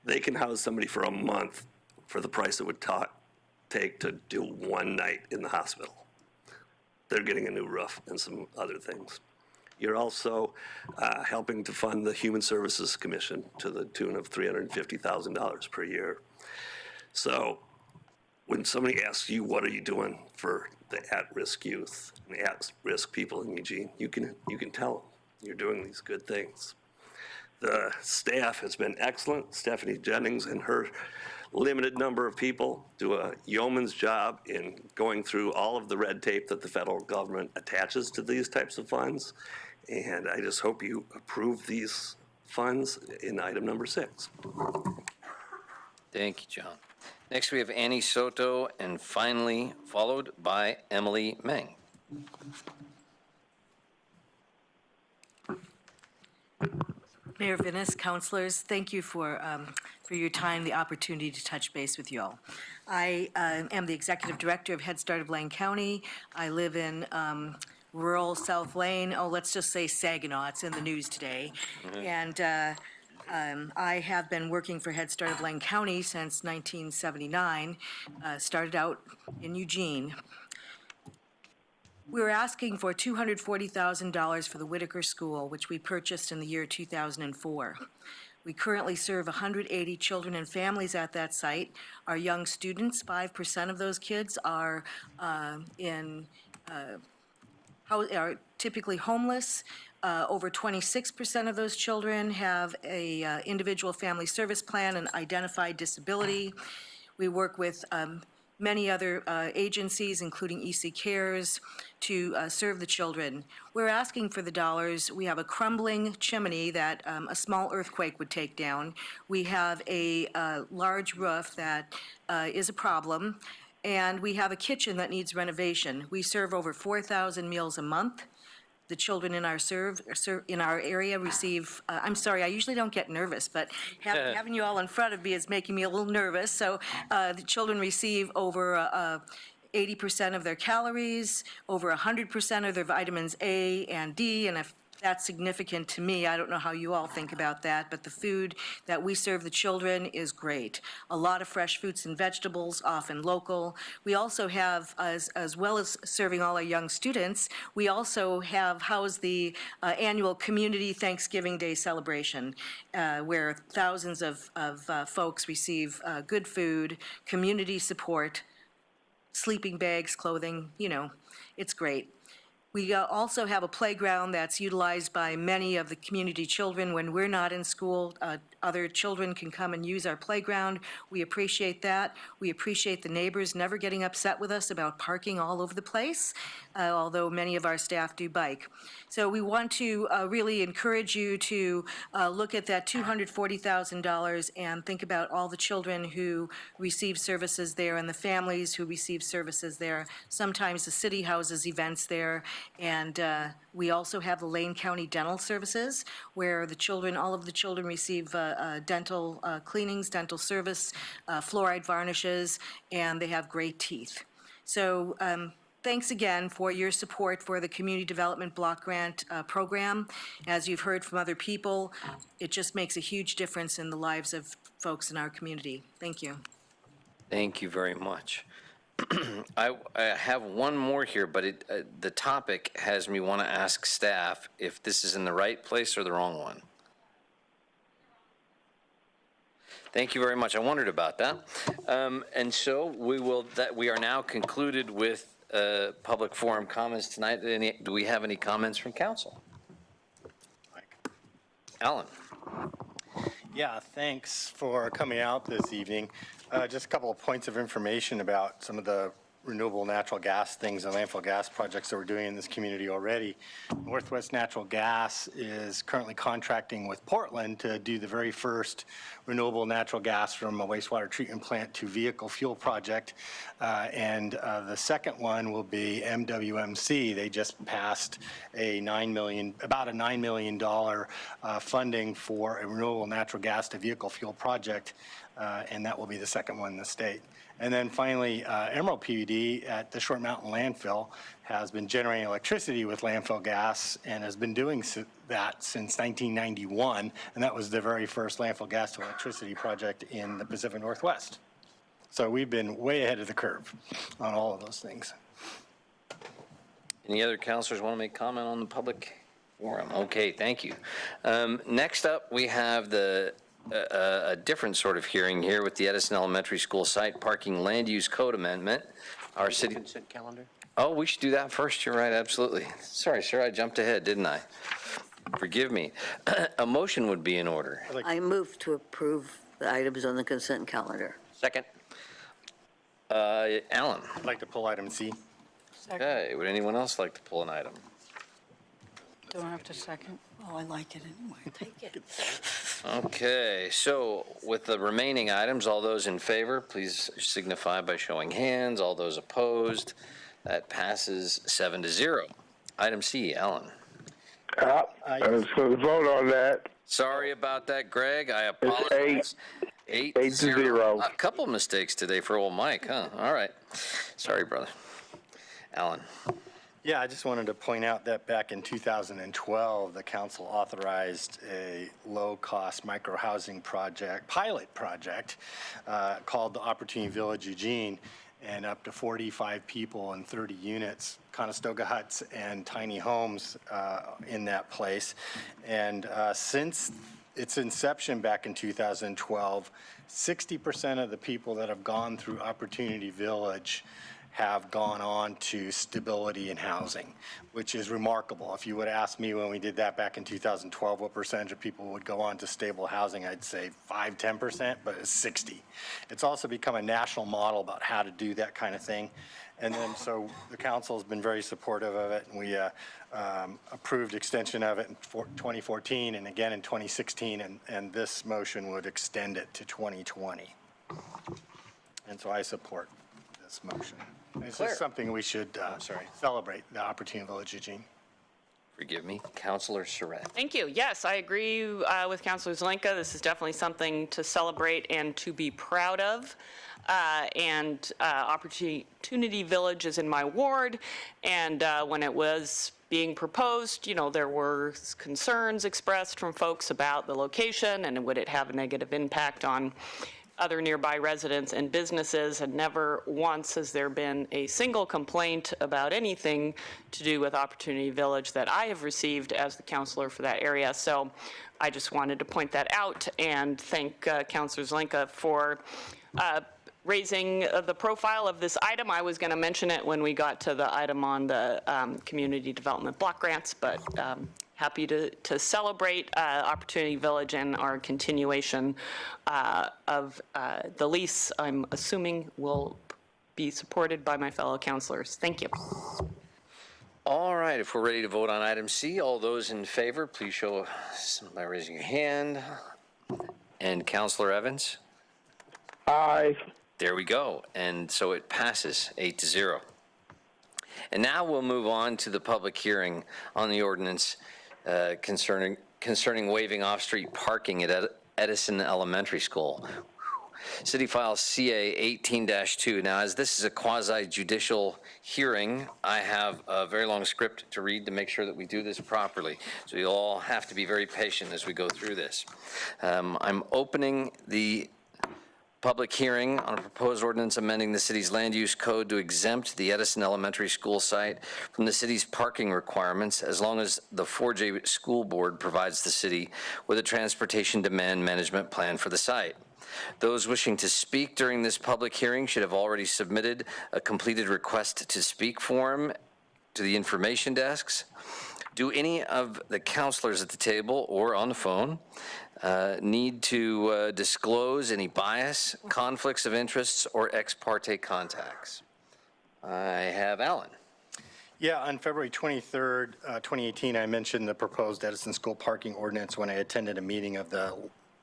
they can house somebody for a month for the price it would take to do one night in the hospital. They're getting a new roof and some other things. You're also helping to fund the Human Services Commission to the tune of $350,000 per year. So when somebody asks you, what are you doing for the at-risk youth and the at-risk people in Eugene, you can tell them you're doing these good things. The staff has been excellent. Stephanie Jennings and her limited number of people do a yeoman's job in going through all of the red tape that the federal government attaches to these types of funds. And I just hope you approve these funds in item number 6. Thank you, John. Next, we have Annie Soto, and finally followed by Emily Meng. Mayor Vinnis, councilors, thank you for your time, the opportunity to touch base with you all. I am the executive director of Head Start of Lane County. I live in rural South Lane. Oh, let's just say Saginaw. It's in the news today. And I have been working for Head Start of Lane County since 1979. Started out in Eugene. We were asking for $240,000 for the Whitaker School, which we purchased in the year 2004. We currently serve 180 children and families at that site. Our young students, 5% of those kids are typically homeless. Over 26% of those children have a individual family service plan and identified disability. We work with many other agencies, including EC Cares, to serve the children. We're asking for the dollars. We have a crumbling chimney that a small earthquake would take down. We have a large roof that is a problem, and we have a kitchen that needs renovation. We serve over 4,000 meals a month. The children in our in our area receive, I'm sorry, I usually don't get nervous, but having you all in front of me is making me a little nervous. So the children receive over 80% of their calories, over 100% of their vitamins A and D, and if that's significant to me. I don't know how you all think about that, but the food that we serve the children is great. A lot of fresh fruits and vegetables, often local. We also have, as well as serving all our young students, we also have housed the annual Community Thanksgiving Day celebration, where thousands of folks receive good food, community support, sleeping bags, clothing, you know, it's great. We also have a playground that's utilized by many of the community children. When we're not in school, other children can come and use our playground. We appreciate that. We appreciate the neighbors never getting upset with us about parking all over the place, although many of our staff do bike. So we want to really encourage you to look at that $240,000 and think about all the children who receive services there and the families who receive services there. Sometimes the city houses events there. And we also have the Lane County Dental Services, where the children, all of the children receive dental cleanings, dental service, fluoride varnishes, and they have great teeth. So thanks again for your support for the Community Development Block Grant program. As you've heard from other people, it just makes a huge difference in the lives of folks in our community. Thank you. Thank you very much. I have one more here, but the topic has me want to ask staff if this is in the right place or the wrong one. Thank you very much. I wondered about that. And so we are now concluded with public forum comments tonight. Do we have any comments from council? Alan. Yeah, thanks for coming out this evening. Just a couple of points of information about some of the renewable natural gas things and landfill gas projects that we're doing in this community already. Northwest Natural Gas is currently contracting with Portland to do the very first renewable natural gas from a wastewater treatment plant to vehicle fuel project. And the second one will be MWMC. They just passed about a $9 million funding for a renewable natural gas to vehicle fuel project and that will be the second one in the state. And then finally, Emerald PUD at the Short Mountain landfill has been generating electricity with landfill gas and has been doing that since 1991, and that was the very first landfill gas to electricity project in the Pacific Northwest. So we've been way ahead of the curve on all of those things. Any other counselors want to make comment on the public forum? Okay, thank you. Next up, we have a different sort of hearing here with the Edison Elementary School site parking land use code amendment. Our city Consent calendar? Oh, we should do that first. You're right, absolutely. Sorry, sir, I jumped ahead, didn't I? Forgive me. A motion would be in order. I move to approve the items on the consent calendar. Second. Alan. I'd like to pull item C. Okay, would anyone else like to pull an item? Don't have to second. Oh, I like it anyway. Take it. Okay, so with the remaining items, all those in favor, please signify by showing hands. All those opposed, that passes 7-0. Item C, Alan. I was going to vote on that. Sorry about that, Greg. I apologize. 8-0. A couple mistakes today for old Mike, huh? All right. Sorry, brother. Alan. Yeah, I just wanted to point out that back in 2012, the council authorized a low-cost micro-housing project, pilot project, called the Opportunity Village Eugene, and up to 45 people and 30 units, Conestoga huts and tiny homes in that place. And since its inception back in 2012, 60% of the people that have gone through Opportunity Village have gone on to stability in housing, which is remarkable. If you would ask me when we did that back in 2012, what percentage of people would go on to stable housing, I'd say 5-10%, but it's 60. It's also become a national model about how to do that kind of thing. And then so the council has been very supportive of it, and we approved extension of it in 2014 and again in 2016, and this motion would extend it to 2020. And so I support this motion. It's just something we should celebrate, the Opportunity Village Eugene. Forgive me, Councilor Surratt. Thank you. Yes, I agree with Councilor Zelenka. This is definitely something to celebrate and to be proud of. Opportunity Village is in my ward, and when it was being proposed, you know, there were concerns expressed from folks about the location and would it have a negative impact on other nearby residents and businesses, and never once has there been a single complaint about anything to do with Opportunity Village that I have received as the counselor for that area. So I just wanted to point that out and thank Councilor Zelenka for raising the profile of this item. I was going to mention it when we got to the item on the community development block grants, but happy to celebrate Opportunity Village and our continuation of the lease, I'm assuming will be supported by my fellow councilors. Thank you. All right, if we're ready to vote on item C, all those in favor, please show by raising your hand. And Councilor Evans? Aye. There we go. And so it passes 8-0. And now we'll move on to the public hearing on the ordinance concerning waiving off-street parking at Edison Elementary School. City File CA 18-2. Now, as this is a quasi-judicial hearing, I have a very long script to read to make sure that we do this properly. So you'll all have to be very patient as we go through this. I'm opening the public hearing on a proposed ordinance amending the city's land use code to exempt the Edison Elementary School site from the city's parking requirements as long as the 4J School Board provides the city with a transportation demand management plan for the site. Those wishing to speak during this public hearing should have already submitted a completed request to speak form to the information desks. Do any of the counselors at the table or on the phone need to disclose any bias, conflicts of interests, or ex parte contacts? I have Alan. Yeah, on February 23rd, 2018, I mentioned the proposed Edison School parking ordinance when I attended a meeting of the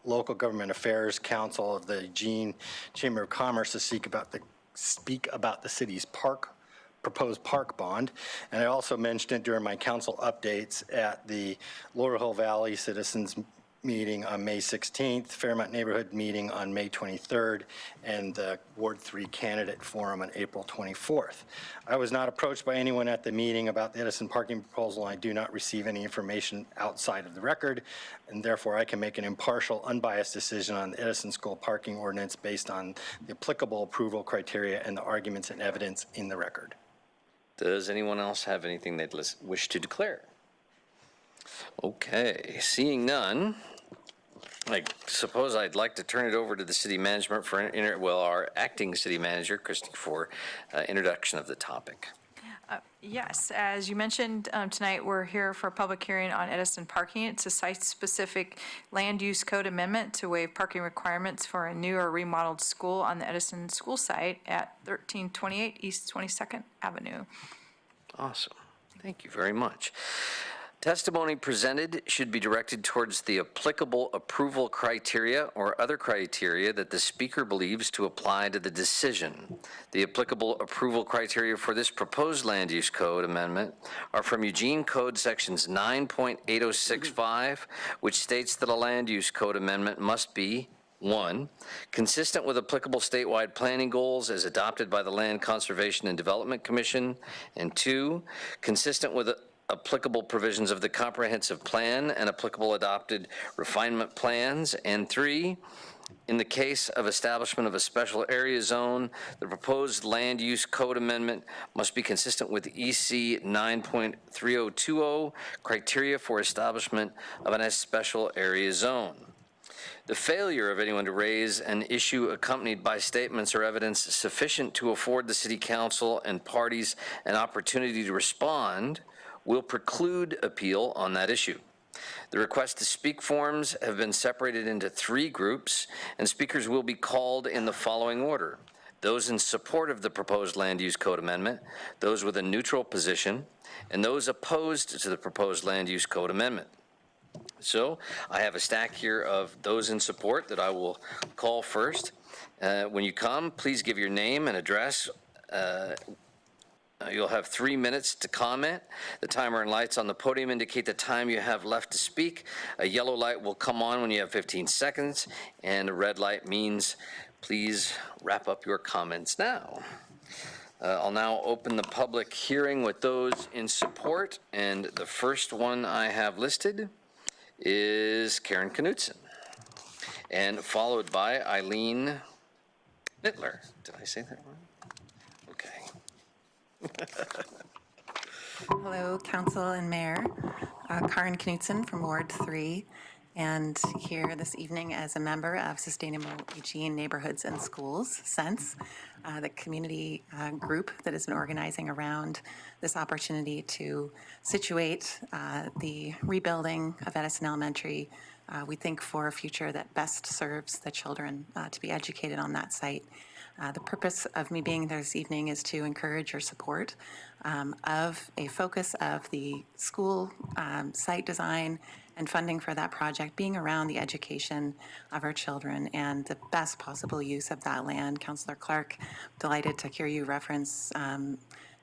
Local Government Affairs Council of the Eugene Chamber of Commerce to speak about the city's proposed park bond. And I also mentioned it during my council updates at the Laurel Hill Valley Citizens meeting on May 16th, Fairmont Neighborhood meeting on May 23rd, and the Ward 3 candidate forum on April 24th. I was not approached by anyone at the meeting about the Edison parking proposal. I do not receive any information outside of the record, and therefore I can make an impartial, unbiased decision on the Edison School parking ordinance based on the applicable approval criteria and the arguments and evidence in the record. Does anyone else have anything they'd wish to declare? Okay, seeing none, I suppose I'd like to turn it over to the city management for, our acting city manager, Christy, for introduction of the topic. Yes, as you mentioned, tonight we're here for a public hearing on Edison parking. It's a site-specific land use code amendment to waive parking requirements for a new or remodeled school on the Edison school site at 1328 East 22nd Avenue. Awesome. Thank you very much. Testimony presented should be directed towards the applicable approval criteria or other criteria that the speaker believes to apply to the decision. The applicable approval criteria for this proposed land use code amendment are from Eugene Code sections 9.8065, which states that a land use code amendment must be 1, consistent with applicable statewide planning goals as adopted by the Land Conservation and Development Commission, and 2, consistent with applicable provisions of the comprehensive plan and applicable adopted refinement plans, and 3, in the case of establishment of a special area zone, the proposed land use code amendment must be consistent with EC 9.3020 criteria for establishment of a special area zone. The failure of anyone to raise an issue accompanied by statements or evidence sufficient to afford the City Council and parties an opportunity to respond will preclude appeal on that issue. The request to speak forms have been separated into 3 groups, and speakers will be called in the following order: those in support of the proposed land use code amendment, those with a neutral position, and those opposed to the proposed land use code amendment. So I have a stack here of those in support that I will call first. When you come, please give your name and address. You'll have 3 minutes to comment. The timer and lights on the podium indicate the time you have left to speak. A yellow light will come on when you have 15 seconds, and a red light means please wrap up your comments now. I'll now open the public hearing with those in support, and the first one I have listed is Karen Knutson, and followed by Eileen Nittler. Did I say that wrong? Hello, Council and Mayor. Karen Knutson from Ward 3, and here this evening as a member of Sustainable Eugene Neighborhoods and Schools, SENSE, the community group that has been organizing around this opportunity to situate the rebuilding of Edison Elementary, we think, for a future that best serves the children to be educated on that site. The purpose of me being there this evening is to encourage your support of a focus of the school site design and funding for that project being around the education of our children and the best possible use of that land. Councillor Clark, delighted to hear you reference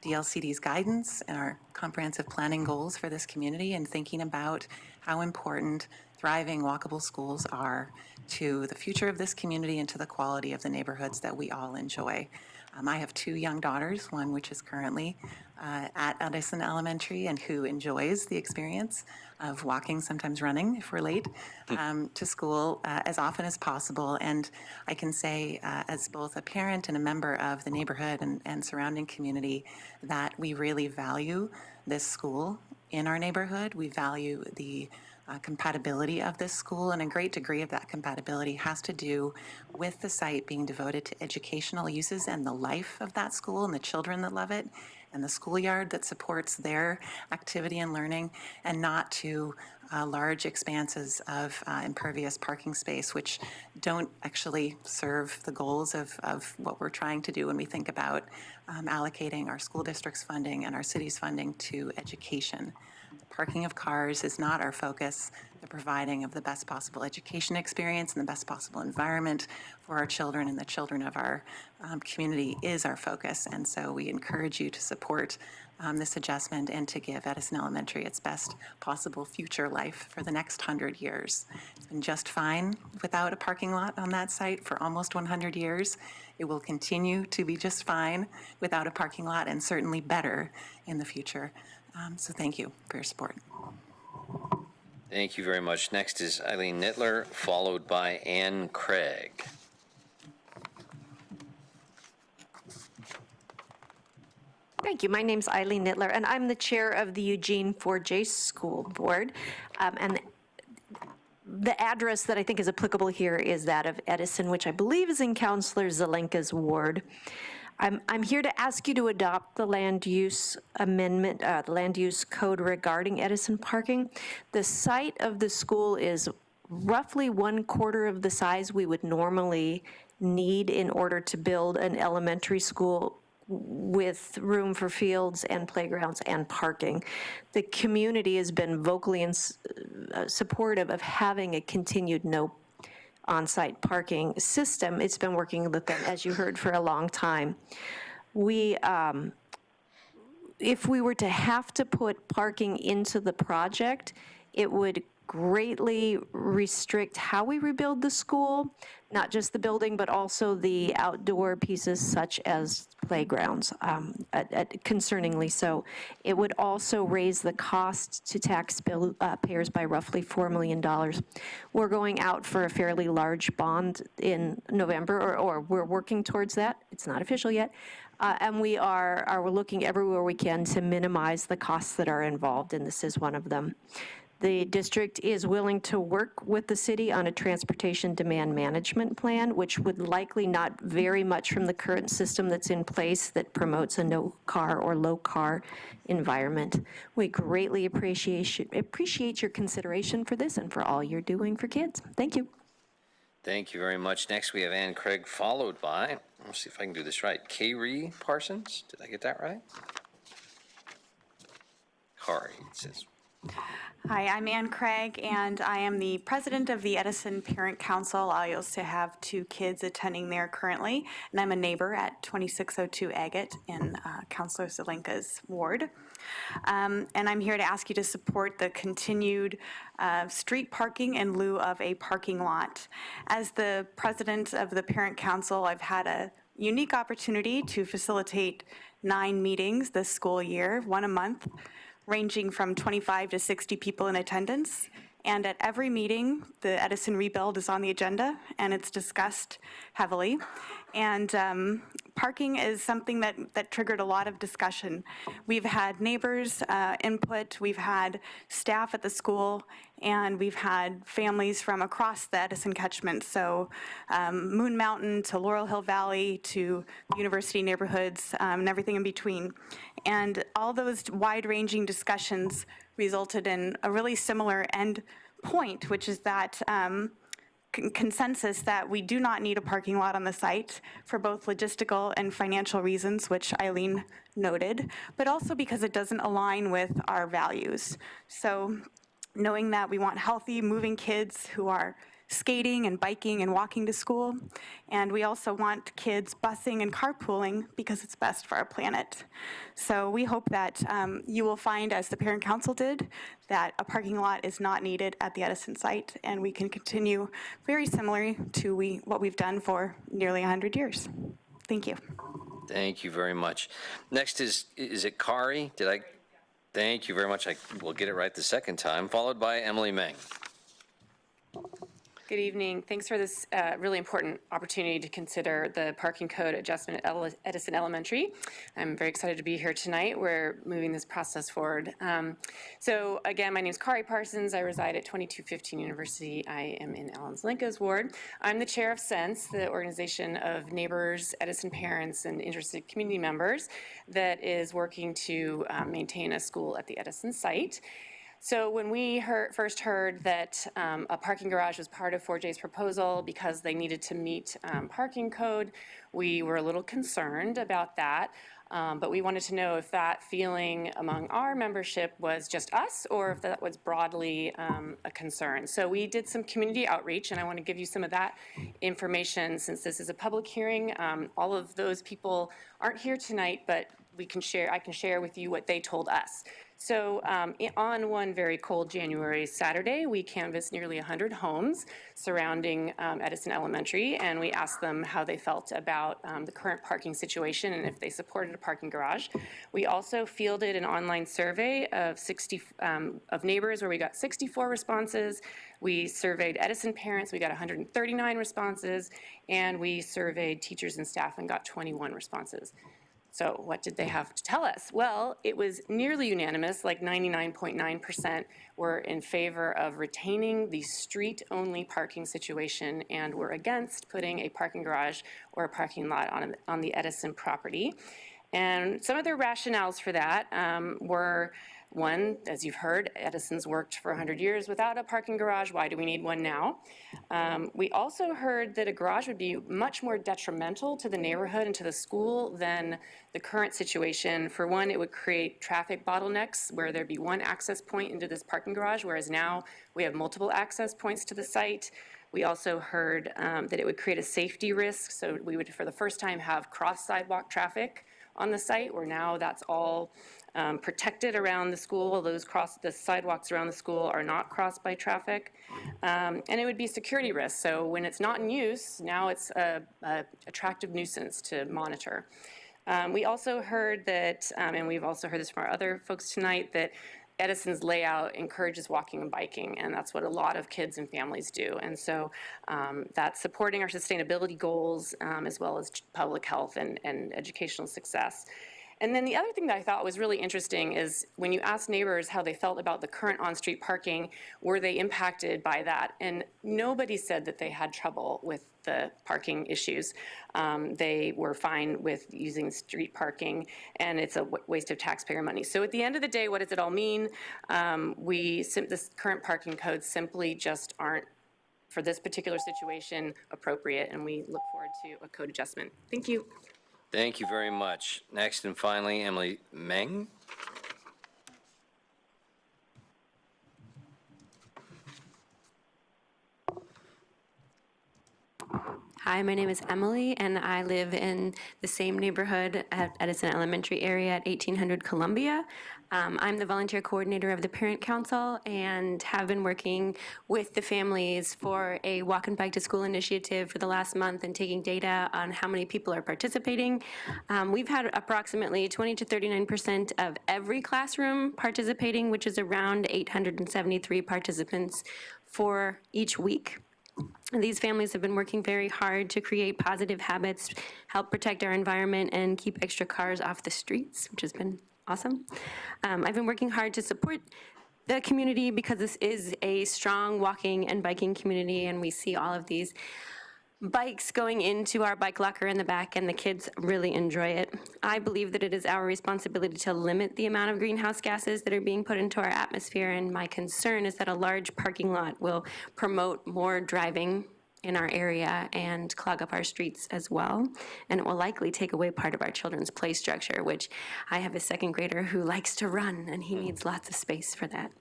DLCD's guidance and our comprehensive planning goals for this community, and thinking about how important thriving, walkable schools are to the future of this community and to the quality of the neighborhoods that we all enjoy. I have 2 young daughters, one which is currently at Edison Elementary and who enjoys the experience of walking, sometimes running if we're late, to school as often as possible. And I can say, as both a parent and a member of the neighborhood and surrounding community, that we really value this school in our neighborhood. We value the compatibility of this school, and a great degree of that compatibility has to do with the site being devoted to educational uses and the life of that school and the children that love it and the schoolyard that supports their activity and learning, and not to large expanses of impervious parking space, which don't actually serve the goals of what we're trying to do when we think about allocating our school district's funding and our city's funding to education. Parking of cars is not our focus. The providing of the best possible education experience and the best possible environment for our children and the children of our community is our focus. And so we encourage you to support this adjustment and to give Edison Elementary its best possible future life for the next 100 years. It's been just fine without a parking lot on that site for almost 100 years. It will continue to be just fine without a parking lot, and certainly better in the future. So thank you for your support. Thank you very much. Next is Eileen Nittler, followed by Ann Craig. Thank you. My name's Eileen Nittler, and I'm the chair of the Eugene 4J School Board. And the address that I think is applicable here is that of Edison, which I believe is in Councilor Zelenka's ward. I'm here to ask you to adopt the land use amendment, the land use code regarding Edison parking. The site of the school is roughly 1/4 of the size we would normally need in order to build an elementary school with room for fields and playgrounds and parking. The community has been vocally supportive of having a continued no on-site parking system. It's been working with them, as you heard, for a long time. If we were to have to put parking into the project, it would greatly restrict how we rebuild the school, not just the building, but also the outdoor pieces such as playgrounds, concerningly so. It would also raise the cost to taxpayers by roughly $4 million. We're going out for a fairly large bond in November, or we're working towards that. It's not official yet. And we're looking everywhere we can to minimize the costs that are involved, and this is one of them. The district is willing to work with the city on a transportation demand management plan, which would likely not vary much from the current system that's in place that promotes a no-car or low-car environment. We greatly appreciate your consideration for this and for all you're doing for kids. Thank you. Thank you very much. Next, we have Ann Craig, followed by, let's see if I can do this right, Kari Parsons. Did I get that right? Kari, it says. Hi, I'm Ann Craig, and I am the president of the Edison Parent Council. I also have 2 kids attending there currently, and I'm a neighbor at 2602 Agate in Councilor Zelenka's ward. And I'm here to ask you to support the continued street parking in lieu of a parking lot. As the president of the Parent Council, I've had a unique opportunity to facilitate 9 meetings this school year, 1 a month, ranging from 25 to 60 people in attendance. And at every meeting, the Edison rebuild is on the agenda, and it's discussed heavily. And parking is something that triggered a lot of discussion. We've had neighbors' input, we've had staff at the school, and we've had families from across the Edison catchment. So Moon Mountain to Laurel Hill Valley to university neighborhoods and everything in between. And all those wide-ranging discussions resulted in a really similar end point, which is that consensus that we do not need a parking lot on the site for both logistical and financial reasons, which Eileen noted, but also because it doesn't align with our values. So knowing that we want healthy, moving kids who are skating and biking and walking to school, and we also want kids busing and carpooling because it's best for our planet. So we hope that you will find, as the Parent Council did, that a parking lot is not needed at the Edison site, and we can continue very similar to what we've done for nearly 100 years. Thank you. Thank you very much. Next is it Kari? Thank you very much. I will get it right the second time, followed by Emily Meng. Good evening. Thanks for this really important opportunity to consider the parking code adjustment at Edison Elementary. I'm very excited to be here tonight. We're moving this process forward. So again, my name is Kari Parsons. I reside at 2215 University. I am in Ellen Zelenka's ward. I'm the chair of SENSE, the organization of neighbors, Edison parents, and interested community members that is working to maintain a school at the Edison site. So when we first heard that a parking garage was part of 4J's proposal because they needed to meet parking code, we were a little concerned about that. But we wanted to know if that feeling among our membership was just us or if that was broadly a concern. So we did some community outreach, and I want to give you some of that information since this is a public hearing. All of those people aren't here tonight, but I can share with you what they told us. So on one very cold January Saturday, we canvassed nearly 100 homes surrounding Edison Elementary, and we asked them how they felt about the current parking situation and if they supported a parking garage. We also fielded an online survey of of neighbors where we got 64 responses. We surveyed Edison parents, we got 139 responses, and we surveyed teachers and staff and got 21 responses. So what did they have to tell us? Well, it was nearly unanimous, like 99.9% were in favor of retaining the street-only parking situation and were against putting a parking garage or a parking lot on the Edison property. And some of their rationales for that were, one, as you've heard, Edison's worked for 100 years without a parking garage. Why do we need one now? We also heard that a garage would be much more detrimental to the neighborhood and to the school than the current situation. For one, it would create traffic bottlenecks where there'd be one access point into this parking garage, whereas now we have multiple access points to the site. We also heard that it would create a safety risk. So we would, for the first time, have cross-sidewalk traffic on the site, where now that's all protected around the school. The sidewalks around the school are not crossed by traffic. And it would be security risk. So when it's not in use, now it's a attractive nuisance to monitor. We also heard that, and we've also heard this from our other folks tonight, that Edison's layout encourages walking and biking, and that's what a lot of kids and families do. And so that's supporting our sustainability goals as well as public health and educational success. And then the other thing that I thought was really interesting is when you ask neighbors how they felt about the current on-street parking, were they impacted by that? And nobody said that they had trouble with the parking issues. They were fine with using street parking, and it's a waste of taxpayer money. So at the end of the day, what does it all mean? This current parking codes simply just aren't, for this particular situation, appropriate, and we look forward to a code adjustment. Thank you. Thank you very much. Next and finally, Emily Meng. Hi, my name is Emily, and I live in the same neighborhood at Edison Elementary area at 1800 Columbia. I'm the volunteer coordinator of the Parent Council and have been working with the families for a walk and bike to school initiative for the last month and taking data on how many people are participating. We've had approximately 20 to 39% of every classroom participating, which is around 873 participants for each week. These families have been working very hard to create positive habits, help protect our environment, and keep extra cars off the streets, which has been awesome. I've been working hard to support the community because this is a strong walking and biking community, and we see all of these bikes going into our bike locker in the back, and the kids really enjoy it. I believe that it is our responsibility to limit the amount of greenhouse gases that are being put into our atmosphere, and my concern is that a large parking lot will promote more driving in our area and clog up our streets as well, and it will likely take away part of our children's play structure, which I have a second grader who likes to run, and he needs lots of space for that.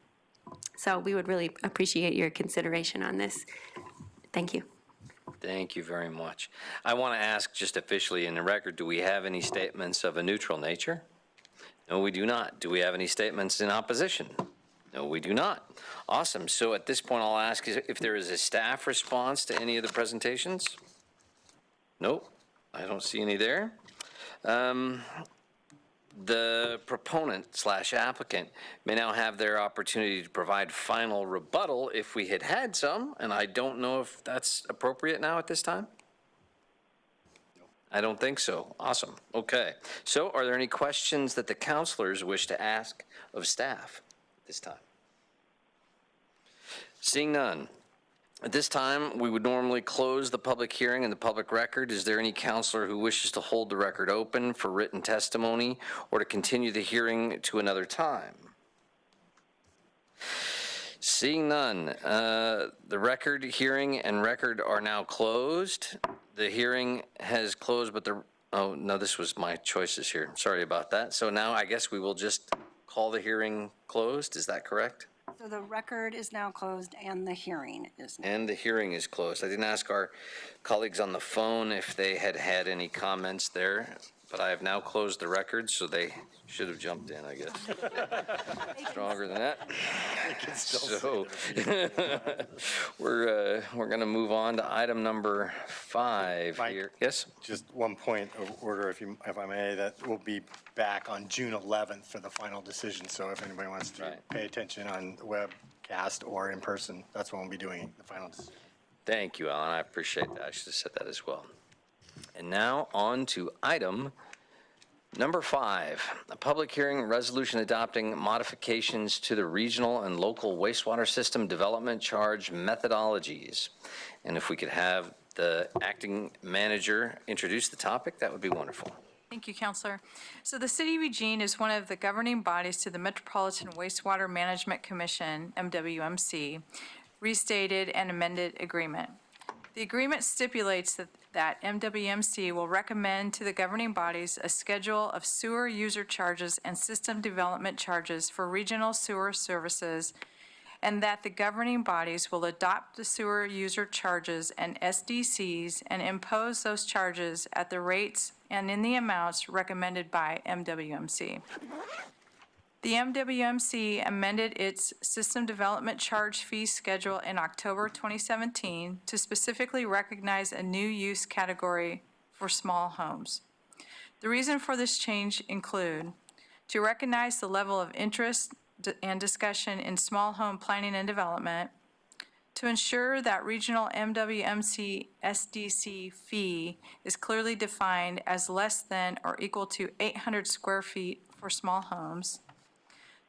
So we would really appreciate your consideration on this. Thank you. Thank you very much. I want to ask just officially in the record, do we have any statements of a neutral nature? No, we do not. Do we have any statements in opposition? No, we do not. Awesome. So at this point, I'll ask if there is a staff response to any of the presentations. Nope, I don't see any there. The proponent/applicant may now have their opportunity to provide final rebuttal if we had had some, and I don't know if that's appropriate now at this time. I don't think so. Awesome. Okay. So are there any questions that the counselors wish to ask of staff at this time? Seeing none. At this time, we would normally close the public hearing and the public record. Is there any counselor who wishes to hold the record open for written testimony or to continue the hearing to another time? Seeing none, the hearing and record are now closed. The hearing has closed, but oh, no, this was my choices here. Sorry about that. So now I guess we will just call the hearing closed. Is that correct? So the record is now closed and the hearing is now. And the hearing is closed. I didn't ask our colleagues on the phone if they had had any comments there, but I have now closed the record, so they should have jumped in, I guess. Stronger than that. So we're going to move on to item number 5 Mike, here. Yes? Just one point of order, if I may, that we'll be back on June 11th for the final decision. So if anybody wants to pay attention on the webcast or in person, that's when we'll be doing the final decision. Thank you, Alan. I appreciate that. I should have said that as well. And now on to item number 5, a public hearing resolution adopting modifications to the regional and local wastewater system development charge methodologies. And if we could have the acting manager introduce the topic, that would be wonderful. Thank you, Counselor. So the City of Eugene is one of the governing bodies to the Metropolitan Wastewater Management Commission, MWMC, restated and amended agreement. The agreement stipulates that MWMC will recommend to the governing bodies a schedule of sewer user charges and system development charges for regional sewer services, and that the governing bodies will adopt the sewer user charges and SDCs and impose those charges at the rates and in the amounts recommended by MWMC. The MWMC amended its system development charge fee schedule in October 2017 to specifically recognize a new use category for small homes. The reason for this change include to recognize the level of interest and discussion in small home planning and development, to ensure that regional MWMC SDC fee is clearly defined as less than or equal to 800 square feet for small homes,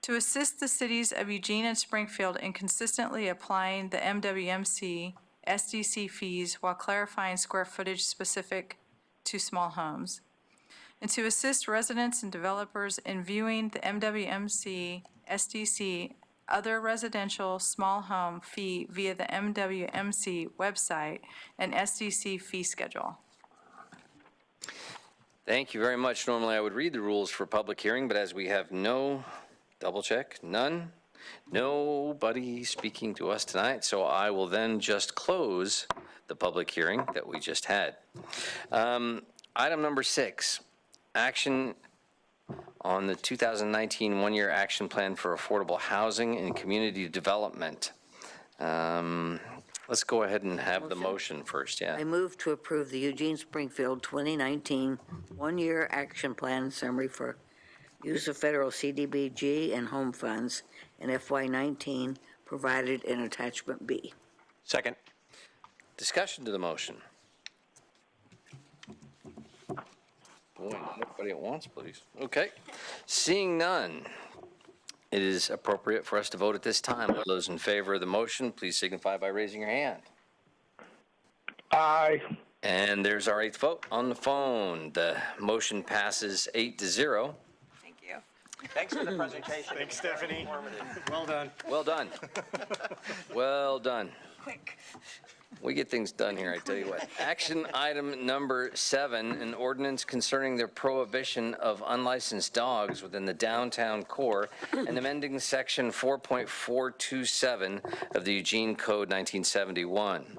to assist the cities of Eugene and Springfield in consistently applying the MWMC SDC fees while clarifying square footage specific to small homes, and to assist residents and developers in viewing the MWMC SDC other residential small home fee via the MWMC website and SDC fee schedule. Thank you very much. Normally I would read the rules for public hearing, but as we have no, double check, nobody speaking to us tonight, so I will then just close the public hearing that we just had. Item number 6, action on the 2019 one-year action plan for affordable housing and community development. Let's go ahead and have the motion first, yeah. I move to approve the Eugene Springfield 2019 one-year action plan summary for use of federal CDBG and home funds in FY19 provided in attachment B. Second. Discussion to the motion. Boy, everybody at once, please. Okay. Seeing none, it is appropriate for us to vote at this time. All those in favor of the motion, please signify by raising your hand. Aye. And there's our 8th vote on the phone. The motion passes 8-0. Thank you. Thanks for the presentation. Thanks, Stephanie. Well done. Well done. Well done. Quick. We get things done here, I tell you what. Action item number 7, an ordinance concerning the prohibition of unlicensed dogs within the downtown core and amending section 4.427 of the Eugene Code 1971.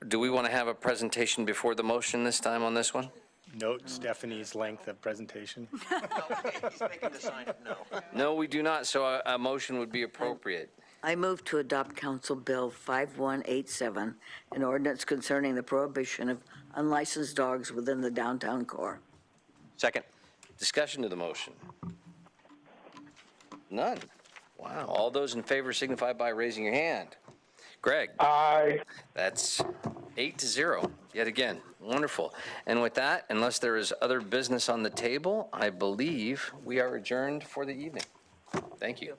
Do we want to have a presentation before the motion this time on this one? Note Stephanie's length of presentation. He's making the sign no. No, we do not, so a motion would be appropriate. I move to adopt Council Bill 5187, an ordinance concerning the prohibition of unlicensed dogs within the downtown core. Second. Discussion to the motion. None. Wow. All those in favor signify by raising your hand. Greg? Aye. That's 8-0, yet again. Wonderful. And with that, unless there is other business on the table, I believe we are adjourned for the evening. Thank you.